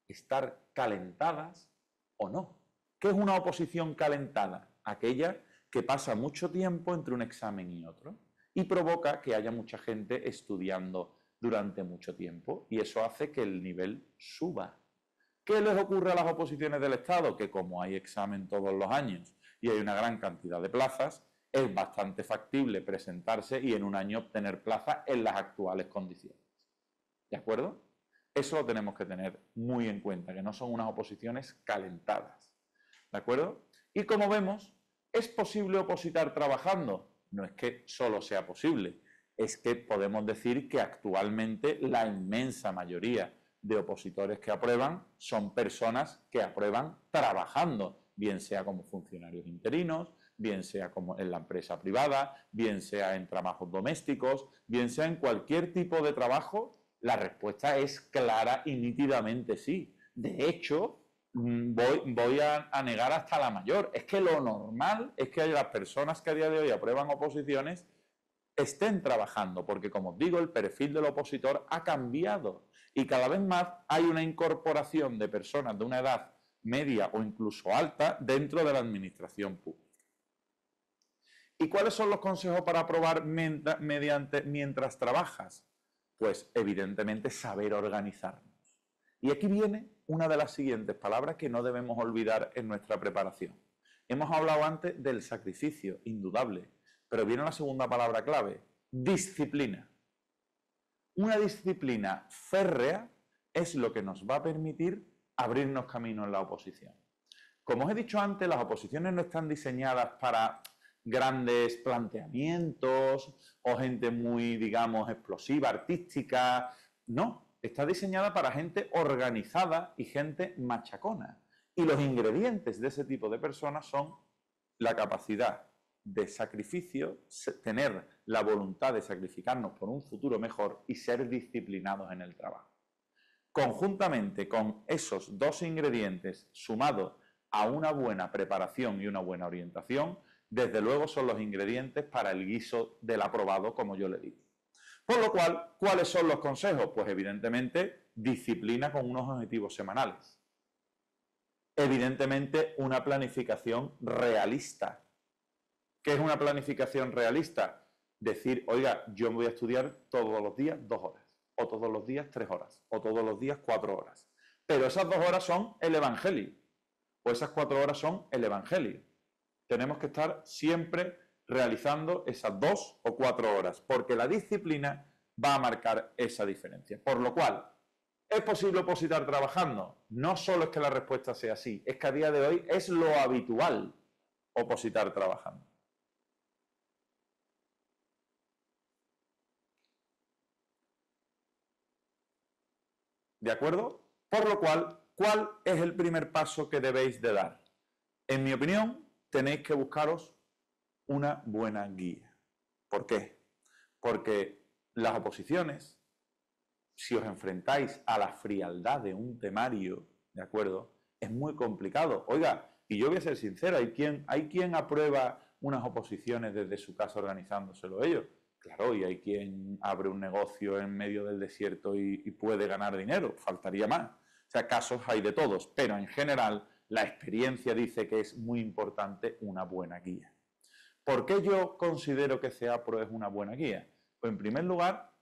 S4: estar calentadas o no. ¿Qué es una oposición calentada? Aquella que pasa mucho tiempo entre un examen y otro y provoca que haya mucha gente estudiando durante mucho tiempo y eso hace que el nivel suba. ¿Qué les ocurre a las oposiciones del Estado? Que como hay examen todos los años y hay una gran cantidad de plazas, es bastante factible presentarse y en un año obtener plaza en las actuales condiciones. ¿De acuerdo? Eso lo tenemos que tener muy en cuenta, que no son unas oposiciones calentadas. ¿De acuerdo? Y como vemos, ¿es posible opositar trabajando? no es que solo sea posible, es que podemos decir que actualmente la inmensa mayoría de opositores que aprueban son personas que aprueban trabajando, bien sea como funcionarios interinos, bien sea como en la empresa privada, bien sea en trabajos domésticos, bien sea en cualquier tipo de trabajo. La respuesta es clara y nítidamente sí. De hecho, voy a negar hasta la mayor. Es que lo normal es que las personas que a día de hoy aprueban oposiciones estén trabajando, porque como os digo, el perfil del opositor ha cambiado y cada vez más hay una incorporación de personas de una edad media o incluso alta dentro de la administración pública. ¿Y cuáles son los consejos para aprobar mientras trabajas? Pues evidentemente saber organizarnos. Y aquí viene una de las siguientes palabras que no debemos olvidar en nuestra preparación. Hemos hablado antes del sacrificio, indudable, pero viene la segunda palabra clave, disciplina. Una disciplina férrea es lo que nos va a permitir abrirnos camino en la oposición. Como os he dicho antes, las oposiciones no están diseñadas para grandes planteamientos o gente muy, digamos, explosiva, artística. No, está diseñada para gente organizada y gente machacona. Y los ingredientes de ese tipo de personas son la capacidad de sacrificio, tener la voluntad de sacrificarnos por un futuro mejor y ser disciplinados en el trabajo. Conjuntamente con esos dos ingredientes, sumados a una buena preparación y una buena orientación, desde luego son los ingredientes para el guiso del aprobado, como yo le digo. Por lo cual, ¿cuáles son los consejos? Pues evidentemente, disciplina con unos objetivos semanales. Evidentemente, una planificación realista. ¿Qué es una planificación realista? Decir, oiga, yo me voy a estudiar todos los días 2 horas, o todos los días 3 horas, o todos los días 4 horas. Pero esas 2 horas son el Evangelio, o esas 4 horas son el Evangelio. Tenemos que estar siempre realizando esas 2 o 4 horas, porque la disciplina va a marcar esa diferencia. Por lo cual, ¿es posible opositar trabajando? No solo es que la respuesta sea sí, es que a día de hoy es lo habitual opositar trabajando. ¿De acuerdo? Por lo cual, ¿cuál es el primer paso que debéis de dar? En mi opinión, tenéis que buscaros una buena guía. ¿Por qué? Porque las oposiciones, si os enfrentáis a la frialdad de un temario, ¿de acuerdo? Es muy complicado. Oiga, y yo voy a ser sincero, hay quien aprueba unas oposiciones desde su casa organizándoselo ellos. Claro, y hay quien abre un negocio en medio del desierto y puede ganar dinero, faltaría más. O sea, casos hay de todos, pero en general la experiencia dice que es muy importante una buena guía. ¿Por qué yo considero que CEAPRO es una buena guía? Pues en primer lugar,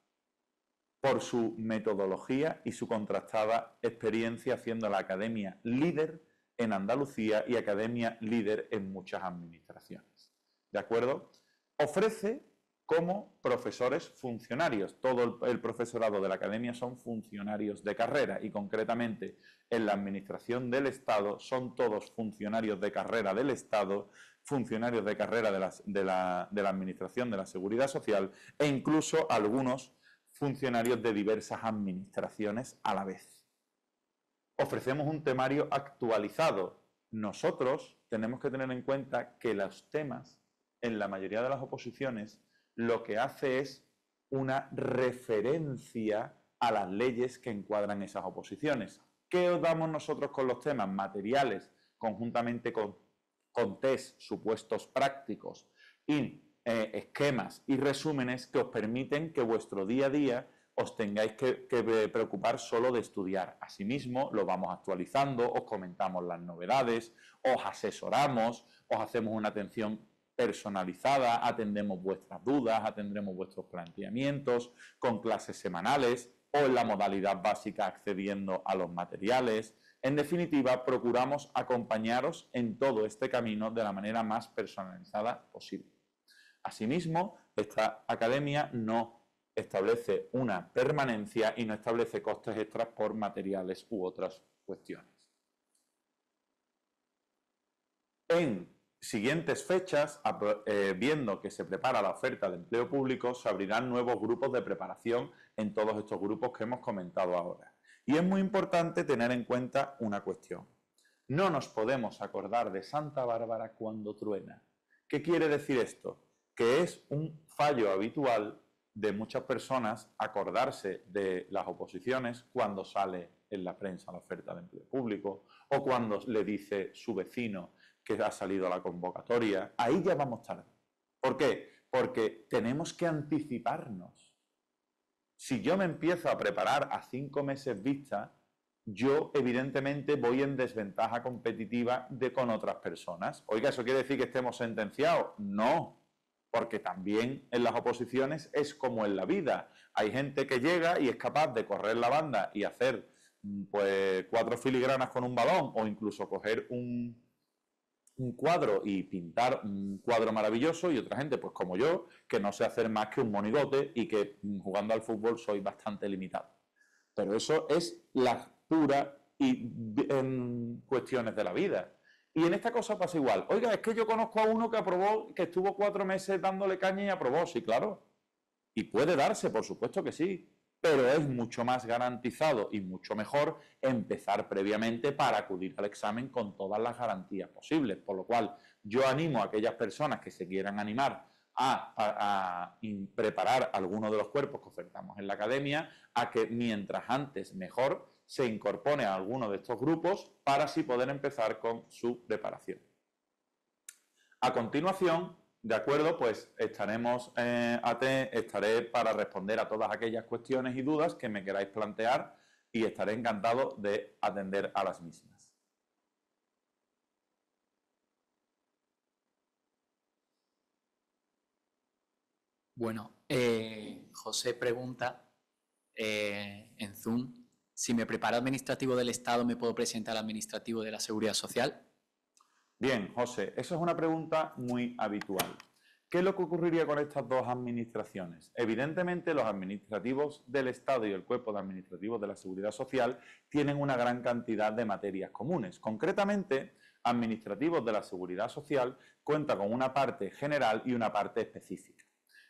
S4: por su metodología y su contrastada experiencia haciendo la academia líder en Andalucía y academia líder en muchas administraciones. ¿De acuerdo? Ofrece como profesores funcionarios. Todo el profesorado de la academia son funcionarios de carrera y concretamente en la administración del Estado son todos funcionarios de carrera del Estado, funcionarios de carrera de la administración de la Seguridad Social e incluso algunos funcionarios de diversas administraciones a la vez. Ofrecemos un temario actualizado. Nosotros tenemos que tener en cuenta que los temas en la mayoría de las oposiciones lo que hace es una referencia a las leyes que encuadran esas oposiciones. ¿Qué os damos nosotros con los temas materiales, conjuntamente con test, supuestos prácticos y esquemas y resúmenes que os permiten que vuestro día a día os tengáis que preocupar solo de estudiar? Asimismo, lo vamos actualizando, os comentamos las novedades, os asesoramos, os hacemos una atención personalizada, atendemos vuestras dudas, atendremos vuestros planteamientos con clases semanales o en la modalidad básica accediendo a los materiales. En definitiva, procuramos acompañaros en todo este camino de la manera más personalizada posible. Asimismo, esta academia no establece una permanencia y no establece costes extras por materiales u otras cuestiones. En siguientes fechas, viendo que se prepara la oferta de empleo público, se abrirán nuevos grupos de preparación en todos estos grupos que hemos comentado ahora. Y es muy importante tener en cuenta una cuestión. No nos podemos acordar de Santa Bárbara cuando truena. ¿Qué quiere decir esto? Que es un fallo habitual de muchas personas acordarse de las oposiciones cuando sale en la prensa la oferta de empleo público o cuando le dice su vecino que ha salido a la convocatoria. Ahí ya vamos tarde. ¿Por qué? Porque tenemos que anticiparnos. Si yo me empiezo a preparar a 5 meses vista, yo evidentemente voy en desventaja competitiva con otras personas. Oiga, ¿eso quiere decir que estemos sentenciados? No, porque también en las oposiciones es como en la vida. Hay gente que llega y es capaz de correr la banda y hacer pues 4 filigranas con un balón o incluso coger un cuadro y pintar un cuadro maravilloso, y otra gente, pues como yo, que no sé hacer más que un monigote y que jugando al fútbol soy bastante limitado. Pero eso es la pura y cuestiones de la vida. Y en esta cosa pasa igual. Oiga, es que yo conozco a uno que aprobó, que estuvo 4 meses dándole caña y aprobó. Sí, claro. Y puede darse, por supuesto que sí. Pero es mucho más garantizado y mucho mejor empezar previamente para acudir al examen con todas las garantías posibles. Por lo cual, yo animo a aquellas personas que se quieran animar a preparar alguno de los cuerpos que ofertamos en la academia, a que mientras antes mejor se incorpore a alguno de estos grupos para así poder empezar con su preparación. A continuación, de acuerdo, pues estaré para responder a todas aquellas cuestiones y dudas que me queráis plantear y estaré encantado de atender a las mismas.
S5: Bueno, José pregunta en Zoom, si me preparo administrativo del Estado, ¿me puedo presentar al administrativo de la Seguridad Social?
S4: Bien, José, eso es una pregunta muy habitual. ¿Qué es lo que ocurriría con estas dos administraciones? Evidentemente, los administrativos del Estado y el cuerpo de administrativos de la Seguridad Social tienen una gran cantidad de materias comunes. Concretamente, administrativos de la Seguridad Social cuenta con una parte general y una parte específica.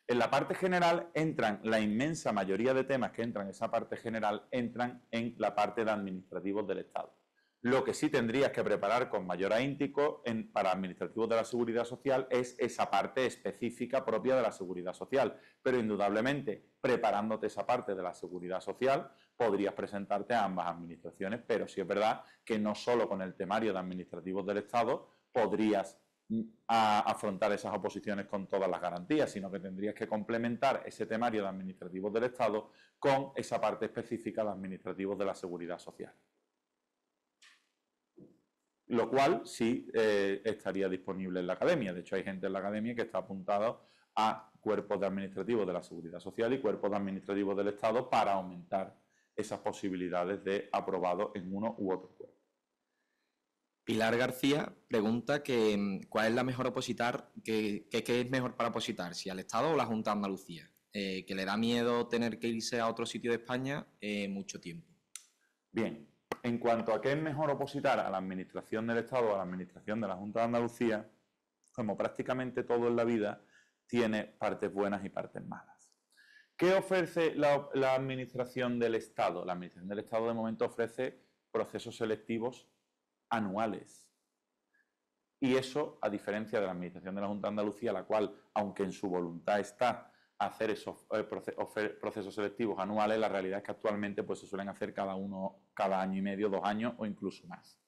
S4: En la parte general entran, la inmensa mayoría de temas que entran en esa parte general entran en la parte de administrativos del Estado. Lo que sí tendrías que preparar con mayor ahínco para administrativos de la Seguridad Social es esa parte específica propia de la Seguridad Social. Pero indudablemente, preparándote esa parte de la Seguridad Social, podrías presentarte a ambas administraciones, pero sí es verdad que no solo con el temario de administrativos del Estado podrías afrontar esas oposiciones con todas las garantías, sino que tendrías que complementar ese temario de administrativos del Estado con esa parte específica de administrativos de la Seguridad Social. Lo cual sí estaría disponible en la academia. De hecho, hay gente en la academia que está apuntada a cuerpos de administrativos de la Seguridad Social y cuerpos de administrativos del Estado para aumentar esas posibilidades de aprobado en uno u otro cuerpo.
S1: Pilar García pregunta que cuál es la mejor opositar, qué es mejor para opositar, si al Estado o la Junta de Andalucía, que le da miedo tener que irse a otro sitio de España mucho tiempo.
S4: Bien. En cuanto a qué es mejor opositar a la administración del Estado o a la administración de la Junta de Andalucía, como prácticamente todo en la vida, tiene partes buenas y partes malas. ¿Qué ofrece la administración del Estado? La administración del Estado de momento ofrece procesos selectivos anuales. Y eso, a diferencia de la administración de la Junta de Andalucía, la cual, aunque en su voluntad está hacer esos procesos selectivos anuales, la realidad es que actualmente pues, se suelen hacer cada año y medio, 2 años o incluso más.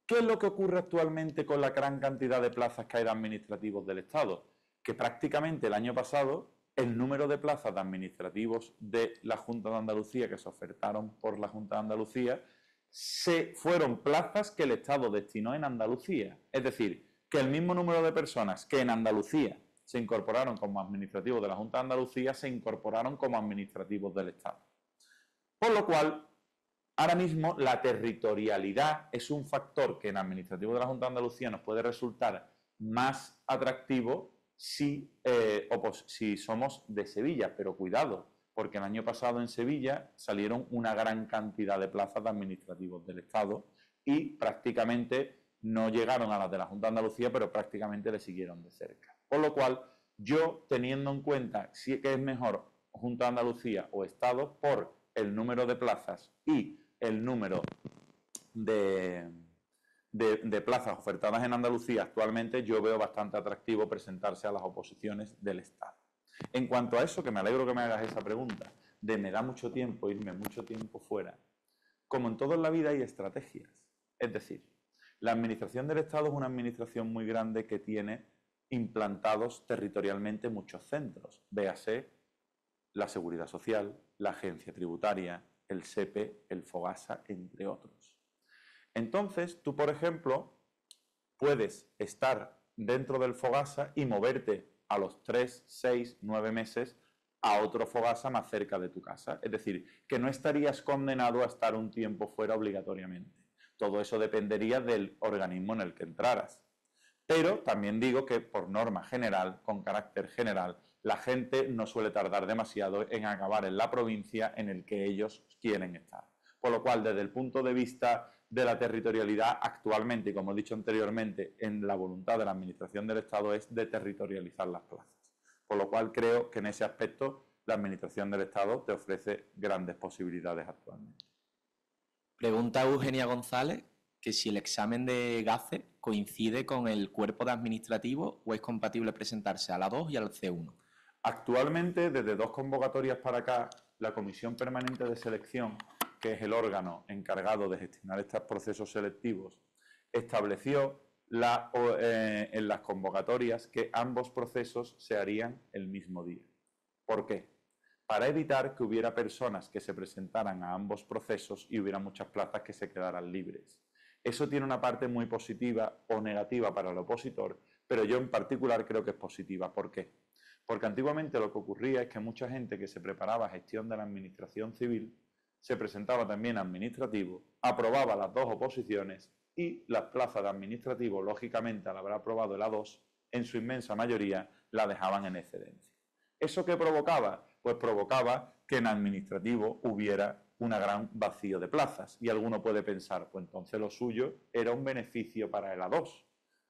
S4: ¿Qué es lo que ocurre actualmente con la gran cantidad de plazas que hay de administrativos del Estado? Que prácticamente el año pasado el número de plazas de administrativos de la Junta de Andalucía que se ofertaron por la Junta de Andalucía fueron plazas que el Estado destinó en Andalucía. Es decir, que el mismo número de personas que en Andalucía se incorporaron como administrativos de la Junta de Andalucía, se incorporaron como administrativos del Estado. Por lo cual, ahora mismo la territorialidad es un factor que en administrativo de la Junta de Andalucía nos puede resultar más atractivo si somos de Sevilla, pero cuidado, porque el año pasado en Sevilla salieron una gran cantidad de plazas de administrativos del Estado y prácticamente no llegaron a las de la Junta de Andalucía, pero prácticamente le siguieron de cerca. Por lo cual, yo, teniendo en cuenta si que es mejor Junta de Andalucía o Estado, por el número de plazas y el número de plazas ofertadas en Andalucía actualmente, yo veo bastante atractivo presentarse a las oposiciones del Estado. En cuanto a eso, que me alegro que me hagas esa pregunta, de me da mucho tiempo irme mucho tiempo fuera, como en todo en la vida hay estrategias. Es decir, la administración del Estado es una administración muy grande que tiene implantados territorialmente muchos centros. Véase la Seguridad Social, la Agencia Tributaria, el SEPE, el FOGASA, entre otros. Entonces, tú, por ejemplo, puedes estar dentro del FOGASA y moverte a los 3, 6, 9 meses a otro FOGASA más cerca de tu casa. Es decir, que no estarías condenado a estar un tiempo fuera obligatoriamente. Todo eso dependería del organismo en el que entraras. Pero también digo que por norma general, con carácter general, la gente no suele tardar demasiado en acabar en la provincia en el que ellos quieren estar. Por lo cual, desde el punto de vista de la territorialidad, actualmente, y como he dicho anteriormente, en la voluntad de la Administración del Estado es de territorializar las plazas. Por lo cual, creo que en ese aspecto la Administración del Estado te ofrece grandes posibilidades actualmente.
S1: Pregunta Eugenia González que si el examen de GACE coincide con el cuerpo de administrativo o es compatible presentarse a la 2 y al C1.
S4: Actualmente, desde 2 convocatorias para acá, la Comisión Permanente de Selección, que es el órgano encargado de gestionar estos procesos selectivos, estableció en las convocatorias que ambos procesos se harían el mismo día. ¿Por qué? Para evitar que hubiera personas que se presentaran a ambos procesos y hubiera muchas plazas que se quedaran libres. Eso tiene una parte muy positiva o negativa para el opositor, pero yo en particular creo que es positiva. ¿Por qué? Porque antiguamente lo que ocurría es que mucha gente que se preparaba a gestión de la administración civil se presentaba también a administrativo, aprobaba las 2 oposiciones y las plazas de administrativo, lógicamente al haber aprobado el A2, en su inmensa mayoría la dejaban en excedencia. ¿Eso qué provocaba? Pues provocaba que en administrativo hubiera un gran vacío de plazas. Y alguno puede pensar, pues entonces lo suyo era un beneficio para el A2.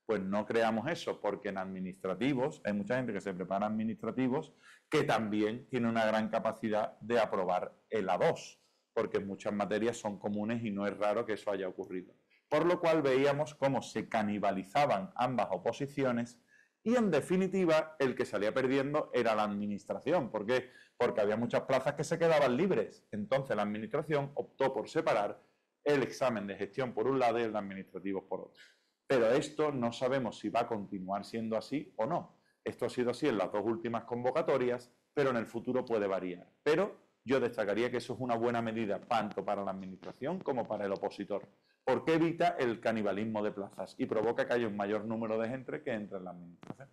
S4: Pues no creamos eso, porque en administrativos, hay mucha gente que se prepara administrativos que también tiene una gran capacidad de aprobar el A2, porque muchas materias son comunes y no es raro que eso haya ocurrido. Por lo cual veíamos cómo se canibalizaban ambas oposiciones y, en definitiva, el que salía perdiendo era la administración. ¿Por qué? Porque había muchas plazas que se quedaban libres. Entonces la administración optó por separar el examen de gestión por un lado y el de administrativos por otro. Pero esto no sabemos si va a continuar siendo así o no. Esto ha sido así en las 2 últimas convocatorias, pero en el futuro puede variar. Pero yo destacaría que eso es una buena medida tanto para la administración como para el opositor, porque evita el canibalismo de plazas y provoca que haya un mayor número de gente que entre en la administración.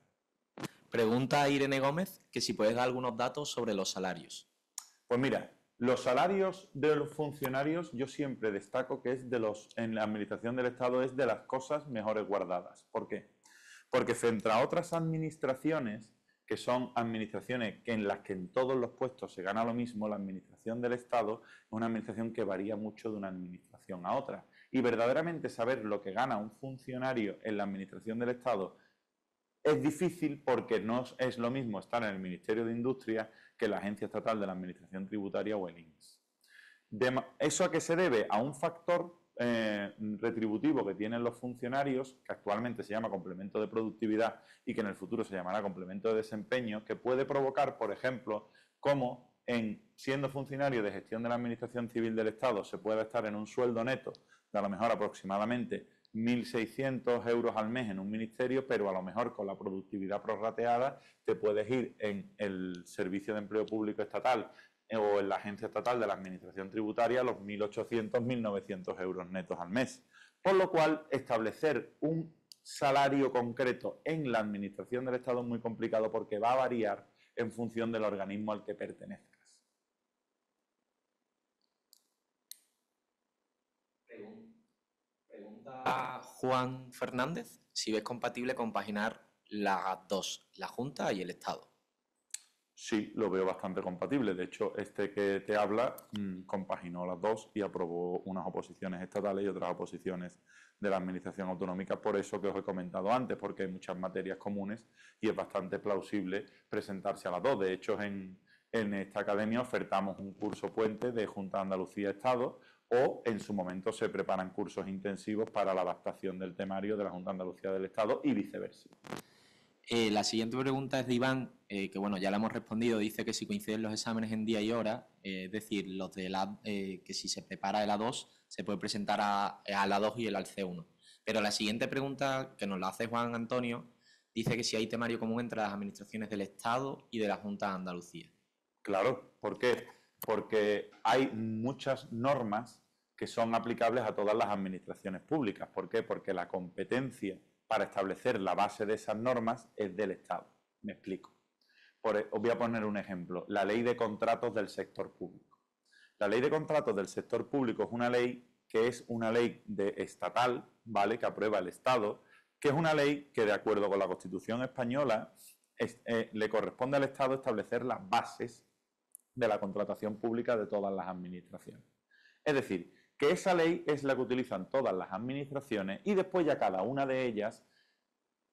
S1: Pregunta Irene Gómez que si puedes dar algunos datos sobre los salarios.
S4: Pues mira, los salarios de los funcionarios yo siempre destaco que es en la administración del Estado es de las cosas mejores guardadas. ¿Por qué? Porque frente a otras administraciones, que son administraciones en las que en todos los puestos se gana lo mismo, la administración del Estado es una administración que varía mucho de una administración a otra. Y verdaderamente saber lo que gana un funcionario en la administración del Estado es difícil porque no es lo mismo estar en el Ministerio de Industria que la Agencia Estatal de la Administración Tributaria o el INS. ¿Eso a qué se debe? A un factor retributivo que tienen los funcionarios, que actualmente se llama complemento de productividad y que en el futuro se llamará complemento de desempeño, que puede provocar, por ejemplo, cómo siendo funcionario de gestión de la Administración Civil del Estado se puede estar en un sueldo neto de a lo mejor aproximadamente 1.600 euros al mes en un ministerio, pero a lo mejor con la productividad prorrateada te puedes ir en el Servicio de Empleo Público Estatal o en la Agencia Estatal de la Administración Tributaria a los 1.800, 1.900 euros netos al mes. Por lo cual, establecer un salario concreto en la Administración del Estado es muy complicado porque va a variar en función del organismo al que pertenezcas.
S1: Pregunta Juan Fernández si ves compatible compaginar las 2, la Junta y el Estado.
S4: Sí, lo veo bastante compatible. De hecho, este que te habla compaginó las dos y aprobó unas oposiciones estatales y otras oposiciones de la Administración Autonómica, por eso que os he comentado antes, porque hay muchas materias comunes y es bastante plausible presentarse a las dos. De hecho, en esta academia ofertamos un curso puente de Junta de Andalucía-Estado o en su momento se preparan cursos intensivos para la adaptación del temario de la Junta de Andalucía del Estado y viceversa.
S1: La siguiente pregunta es de Iván, que bueno, ya la hemos respondido, dice que si coinciden los exámenes en día y hora, es decir, los de que si se prepara el A2, se puede presentar al A2 y el al C1. Pero la siguiente pregunta, que nos la hace Juan Antonio, dice que si hay temario común entre las administraciones del Estado y de la Junta de Andalucía.
S4: Claro, ¿por qué? Porque hay muchas normas que son aplicables a todas las administraciones públicas. ¿Por qué? Porque la competencia para establecer la base de esas normas es del Estado. Me explico. Os voy a poner un ejemplo. La ley de contratos del sector público. La ley de contratos del sector público es una ley que es una ley estatal, ¿vale?, que aprueba el Estado, que es una ley que, de acuerdo con la Constitución española, le corresponde al Estado establecer las bases de la contratación pública de todas las administraciones. Es decir, que esa ley es la que utilizan todas las administraciones y después ya cada una de ellas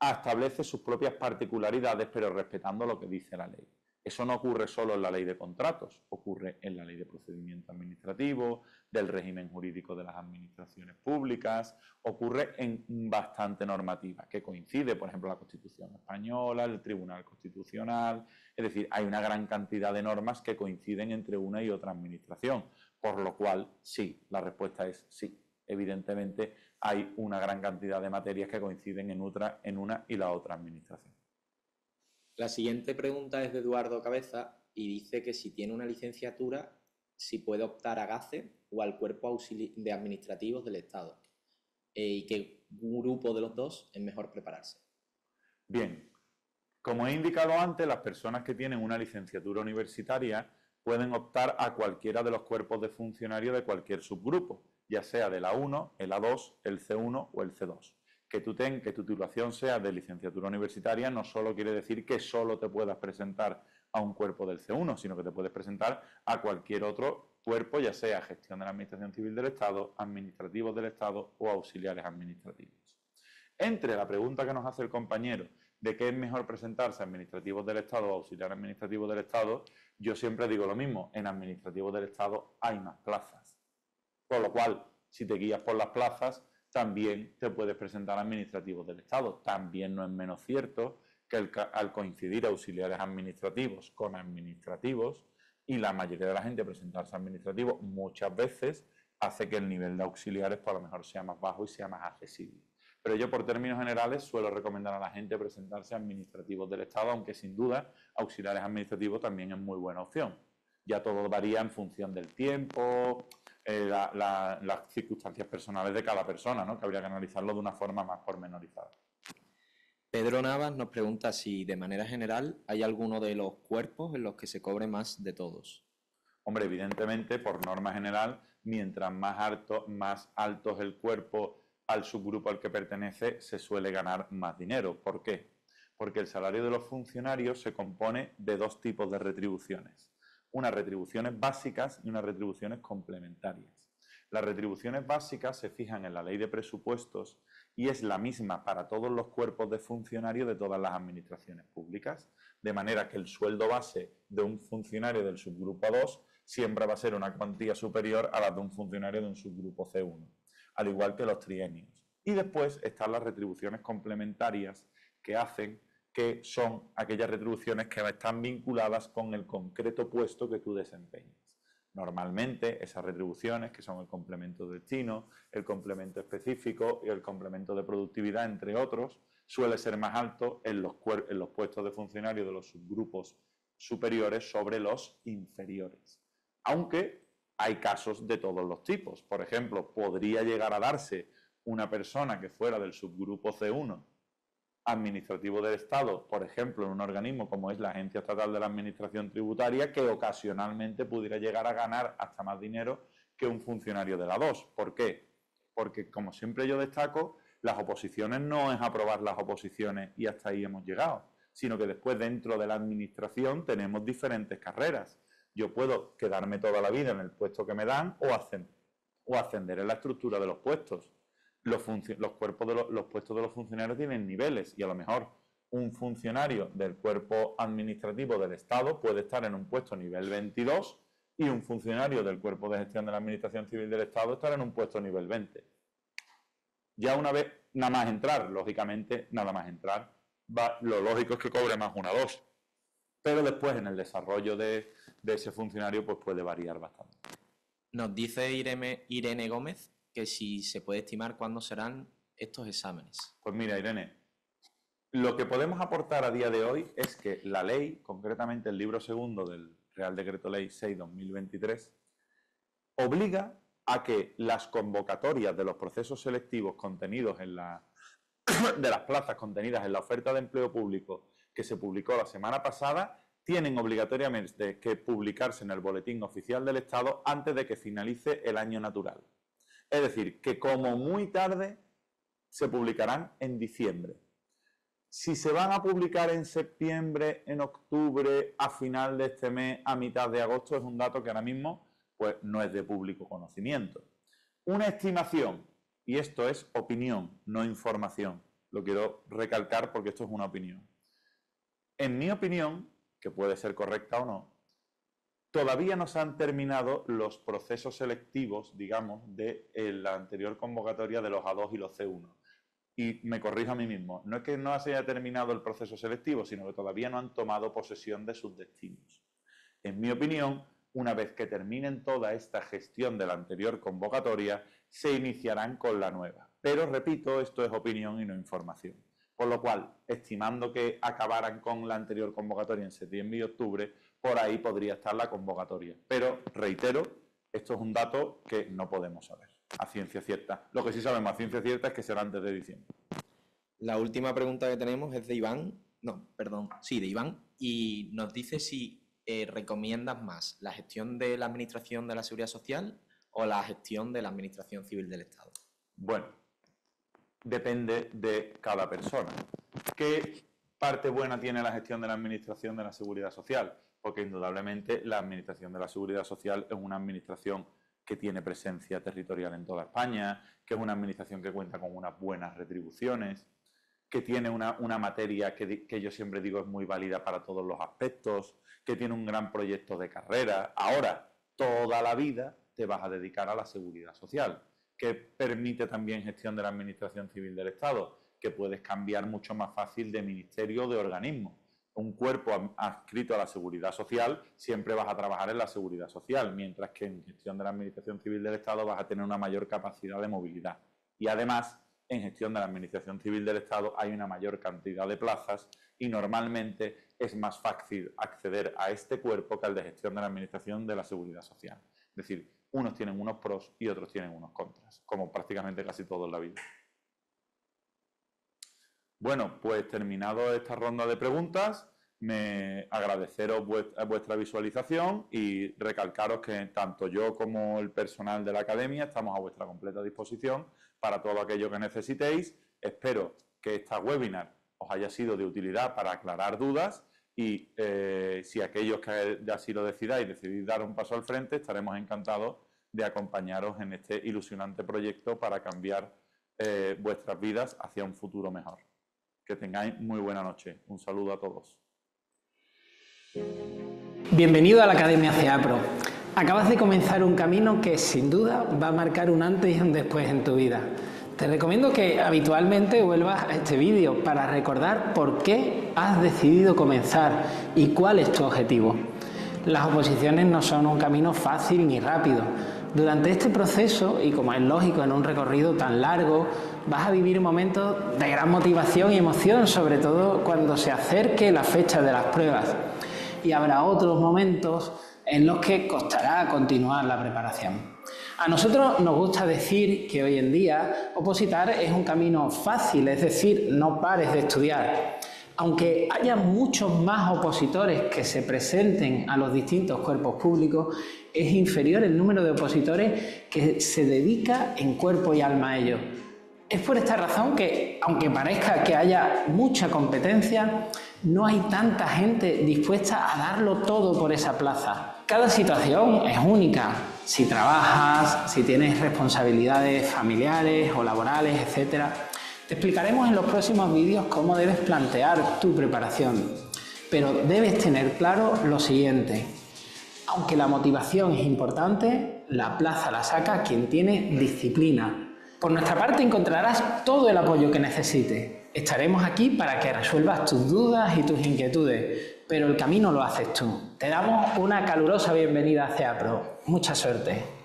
S4: establece sus propias particularidades, pero respetando lo que dice la ley. Eso no ocurre solo en la ley de contratos, ocurre en la ley de procedimiento administrativo, del régimen jurídico de las administraciones públicas, ocurre en bastante normativa, que coincide, por ejemplo, la Constitución española, el Tribunal Constitucional, es decir, hay una gran cantidad de normas que coinciden entre una y otra administración, por lo cual, sí, la respuesta es sí. Evidentemente, hay una gran cantidad de materias que coinciden en una y la otra administración.
S1: La siguiente pregunta es de Eduardo Cabeza y dice que si tiene una licenciatura, si puede optar a GACE o al Cuerpo de Administrativos del Estado y qué grupo de los dos es mejor prepararse.
S4: Bien, como he indicado antes, las personas que tienen una licenciatura universitaria pueden optar a cualquiera de los cuerpos de funcionarios de cualquier subgrupo, ya sea del A1, el A2, el C1 o el C2. Que tu titulación sea de licenciatura universitaria no solo quiere decir que solo te puedas presentar a un cuerpo del C1, sino que te puedes presentar a cualquier otro cuerpo, ya sea gestión de la Administración Civil del Estado, administrativos del Estado o auxiliares administrativos. Entre la pregunta que nos hace el compañero de qué es mejor presentarse a administrativos del Estado o auxiliares administrativos del Estado, yo siempre digo lo mismo, en administrativos del Estado hay más plazas. Por lo cual, si te guías por las plazas, también te puedes presentar a administrativos del Estado. También no es menos cierto que al coincidir auxiliares administrativos con administrativos y la mayoría de la gente presentarse a administrativos, muchas veces hace que el nivel de auxiliares por lo mejor sea más bajo y sea más accesible. Pero yo, por términos generales, suelo recomendar a la gente presentarse a administrativos del Estado, aunque sin duda auxiliares administrativos también es muy buena opción. Ya todo varía en función del tiempo, las circunstancias personales de cada persona, ¿no?, que habría que analizarlo de una forma más pormenorizada.
S1: Pedro Navas nos pregunta si, de manera general, hay alguno de los cuerpos en los que se cobre más de todos.
S4: Hombre, evidentemente, por norma general, mientras más alto es el cuerpo al subgrupo al que pertenece, se suele ganar más dinero. ¿Por qué? Porque el salario de los funcionarios se compone de dos tipos de retribuciones. Unas retribuciones básicas y unas retribuciones complementarias. Las retribuciones básicas se fijan en la ley de presupuestos y es la misma para todos los cuerpos de funcionarios de todas las administraciones públicas, de manera que el sueldo base de un funcionario del subgrupo 2 siempre va a ser una cuantía superior a la de un funcionario de un subgrupo C1, al igual que los trienios. Y después están las retribuciones complementarias que hacen que son aquellas retribuciones que están vinculadas con el concreto puesto que tú desempeñas. Normalmente esas retribuciones, que son el complemento de destino, el complemento específico y el complemento de productividad, entre otros, suele ser más alto en los puestos de funcionarios de los subgrupos superiores sobre los inferiores. Aunque hay casos de todos los tipos. Por ejemplo, podría llegar a darse una persona que fuera del subgrupo C1 administrativo del Estado, por ejemplo, en un organismo como es la Agencia Estatal de la Administración Tributaria, que ocasionalmente pudiera llegar a ganar hasta más dinero que un funcionario de la 2. ¿Por qué? Porque, como siempre yo destaco, las oposiciones no es aprobar las oposiciones y hasta ahí hemos llegado, sino que después dentro de la administración tenemos diferentes carreras. Yo puedo quedarme toda la vida en el puesto que me dan o ascender en la estructura de los puestos. Los puestos de los funcionarios tienen niveles y a lo mejor un funcionario del cuerpo administrativo del Estado puede estar en un puesto nivel 22 y un funcionario del cuerpo de gestión de la Administración Civil del Estado estar en un puesto nivel 20. Ya una vez, nada más entrar, lógicamente, nada más entrar, lo lógico es que cobre más una 2. Pero después, en el desarrollo de ese funcionario, pues puede variar bastante.
S1: Nos dice Irene Gómez que si se puede estimar cuándo serán estos exámenes.
S4: Pues mira, Irene, lo que podemos aportar a día de hoy es que la ley, concretamente el libro segundo del Real Decreto Ley 6/2023, obliga a que las convocatorias de los procesos selectivos contenidos de las plazas contenidas en la oferta de empleo público que se publicó la semana pasada tienen obligatoriamente que publicarse en el Boletín Oficial del Estado antes de que finalice el año natural. Es decir, que como muy tarde se publicarán en diciembre. Si se van a publicar en septiembre, en octubre, a final de este mes, a mitad de agosto, es un dato que ahora mismo pues, no es de público conocimiento. Una estimación, y esto es opinión, no información. Lo quiero recalcar porque esto es una opinión. En mi opinión, que puede ser correcta o no, todavía no se han terminado los procesos selectivos, digamos, de la anterior convocatoria de los A2 y los C1. Y me corrijo a mí mismo, no es que no se haya terminado el proceso selectivo, sino que todavía no han tomado posesión de sus destinos. En mi opinión, una vez que terminen toda esta gestión de la anterior convocatoria, se iniciarán con la nueva. Pero, repito, esto es opinión y no información. Por lo cual, estimando que acabaran con la anterior convocatoria en septiembre y octubre, por ahí podría estar la convocatoria. Pero, reitero, esto es un dato que no podemos saber a ciencia cierta. Lo que sí sabemos a ciencia cierta es que será antes de diciembre.
S1: La última pregunta que tenemos es de Iván, de Iván, y nos dice si recomiendas más la gestión de la Administración de la Seguridad Social o la gestión de la Administración Civil del Estado.
S4: Bueno, depende de cada persona. ¿Qué parte buena tiene la gestión de la Administración de la Seguridad Social? Porque indudablemente la Administración de la Seguridad Social es una administración que tiene presencia territorial en toda España, que es una administración que cuenta con unas buenas retribuciones, que tiene una materia que yo siempre digo es muy válida para todos los aspectos, que tiene un gran proyecto de carrera. Ahora, toda la vida te vas a dedicar a la seguridad social, que permite también gestión de la Administración Civil del Estado, que puedes cambiar mucho más fácil de ministerio o de organismo. Un cuerpo adscrito a la seguridad social, siempre vas a trabajar en la seguridad social, mientras que en gestión de la Administración Civil del Estado vas a tener una mayor capacidad de movilidad. Y además, en gestión de la Administración Civil del Estado hay una mayor cantidad de plazas y normalmente es más fácil acceder a este cuerpo que al de gestión de la Administración de la Seguridad Social. Es decir, unos tienen unos pros y otros tienen unos contras, como prácticamente casi todo en la vida. Bueno, pues terminado esta ronda de preguntas, me agradeceros vuestra visualización y recalcaros que tanto yo como el personal de la Academia estamos a vuestra completa disposición para todo aquello que necesitéis. Espero que esta webinar os haya sido de utilidad para aclarar dudas y si aquellos que así lo decidís dar un paso al frente, estaremos encantados de acompañaros en este ilusionante proyecto para cambiar vuestras vidas hacia un futuro mejor. Que tengáis muy buena noche. Un saludo a todos.
S6: Bienvenido a la Academia CEAPRO. Acabas de comenzar un camino que sin duda va a marcar un antes y un después en tu vida. Te recomiendo que habitualmente vuelvas a este vídeo para recordar por qué has decidido comenzar y cuál es tu objetivo. Las oposiciones no son un camino fácil ni rápido. Durante este proceso, y como es lógico en un recorrido tan largo, vas a vivir momentos de gran motivación y emoción, sobre todo cuando se acerque la fecha de las pruebas. Y habrá otros momentos en los que costará continuar la preparación. A nosotros nos gusta decir que hoy en día opositar es un camino fácil, es decir, no pares de estudiar. Aunque haya muchos más opositores que se presenten a los distintos cuerpos públicos, es inferior el número de opositores que se dedica en cuerpo y alma a ello. Es por esta razón que, aunque parezca que haya mucha competencia, no hay tanta gente dispuesta a darlo todo por esa plaza. Cada situación es única. Si trabajas, si tienes responsabilidades familiares o laborales, etc. Te explicaremos en los próximos vídeos cómo debes plantear tu preparación. Pero debes tener claro lo siguiente. Aunque la motivación es importante, la plaza la saca quien tiene disciplina. Por nuestra parte encontrarás todo el apoyo que necesites. Estaremos aquí para que resuelvas tus dudas y tus inquietudes, pero el camino lo haces tú. Te damos una calurosa bienvenida a CEAPRO. Mucha suerte.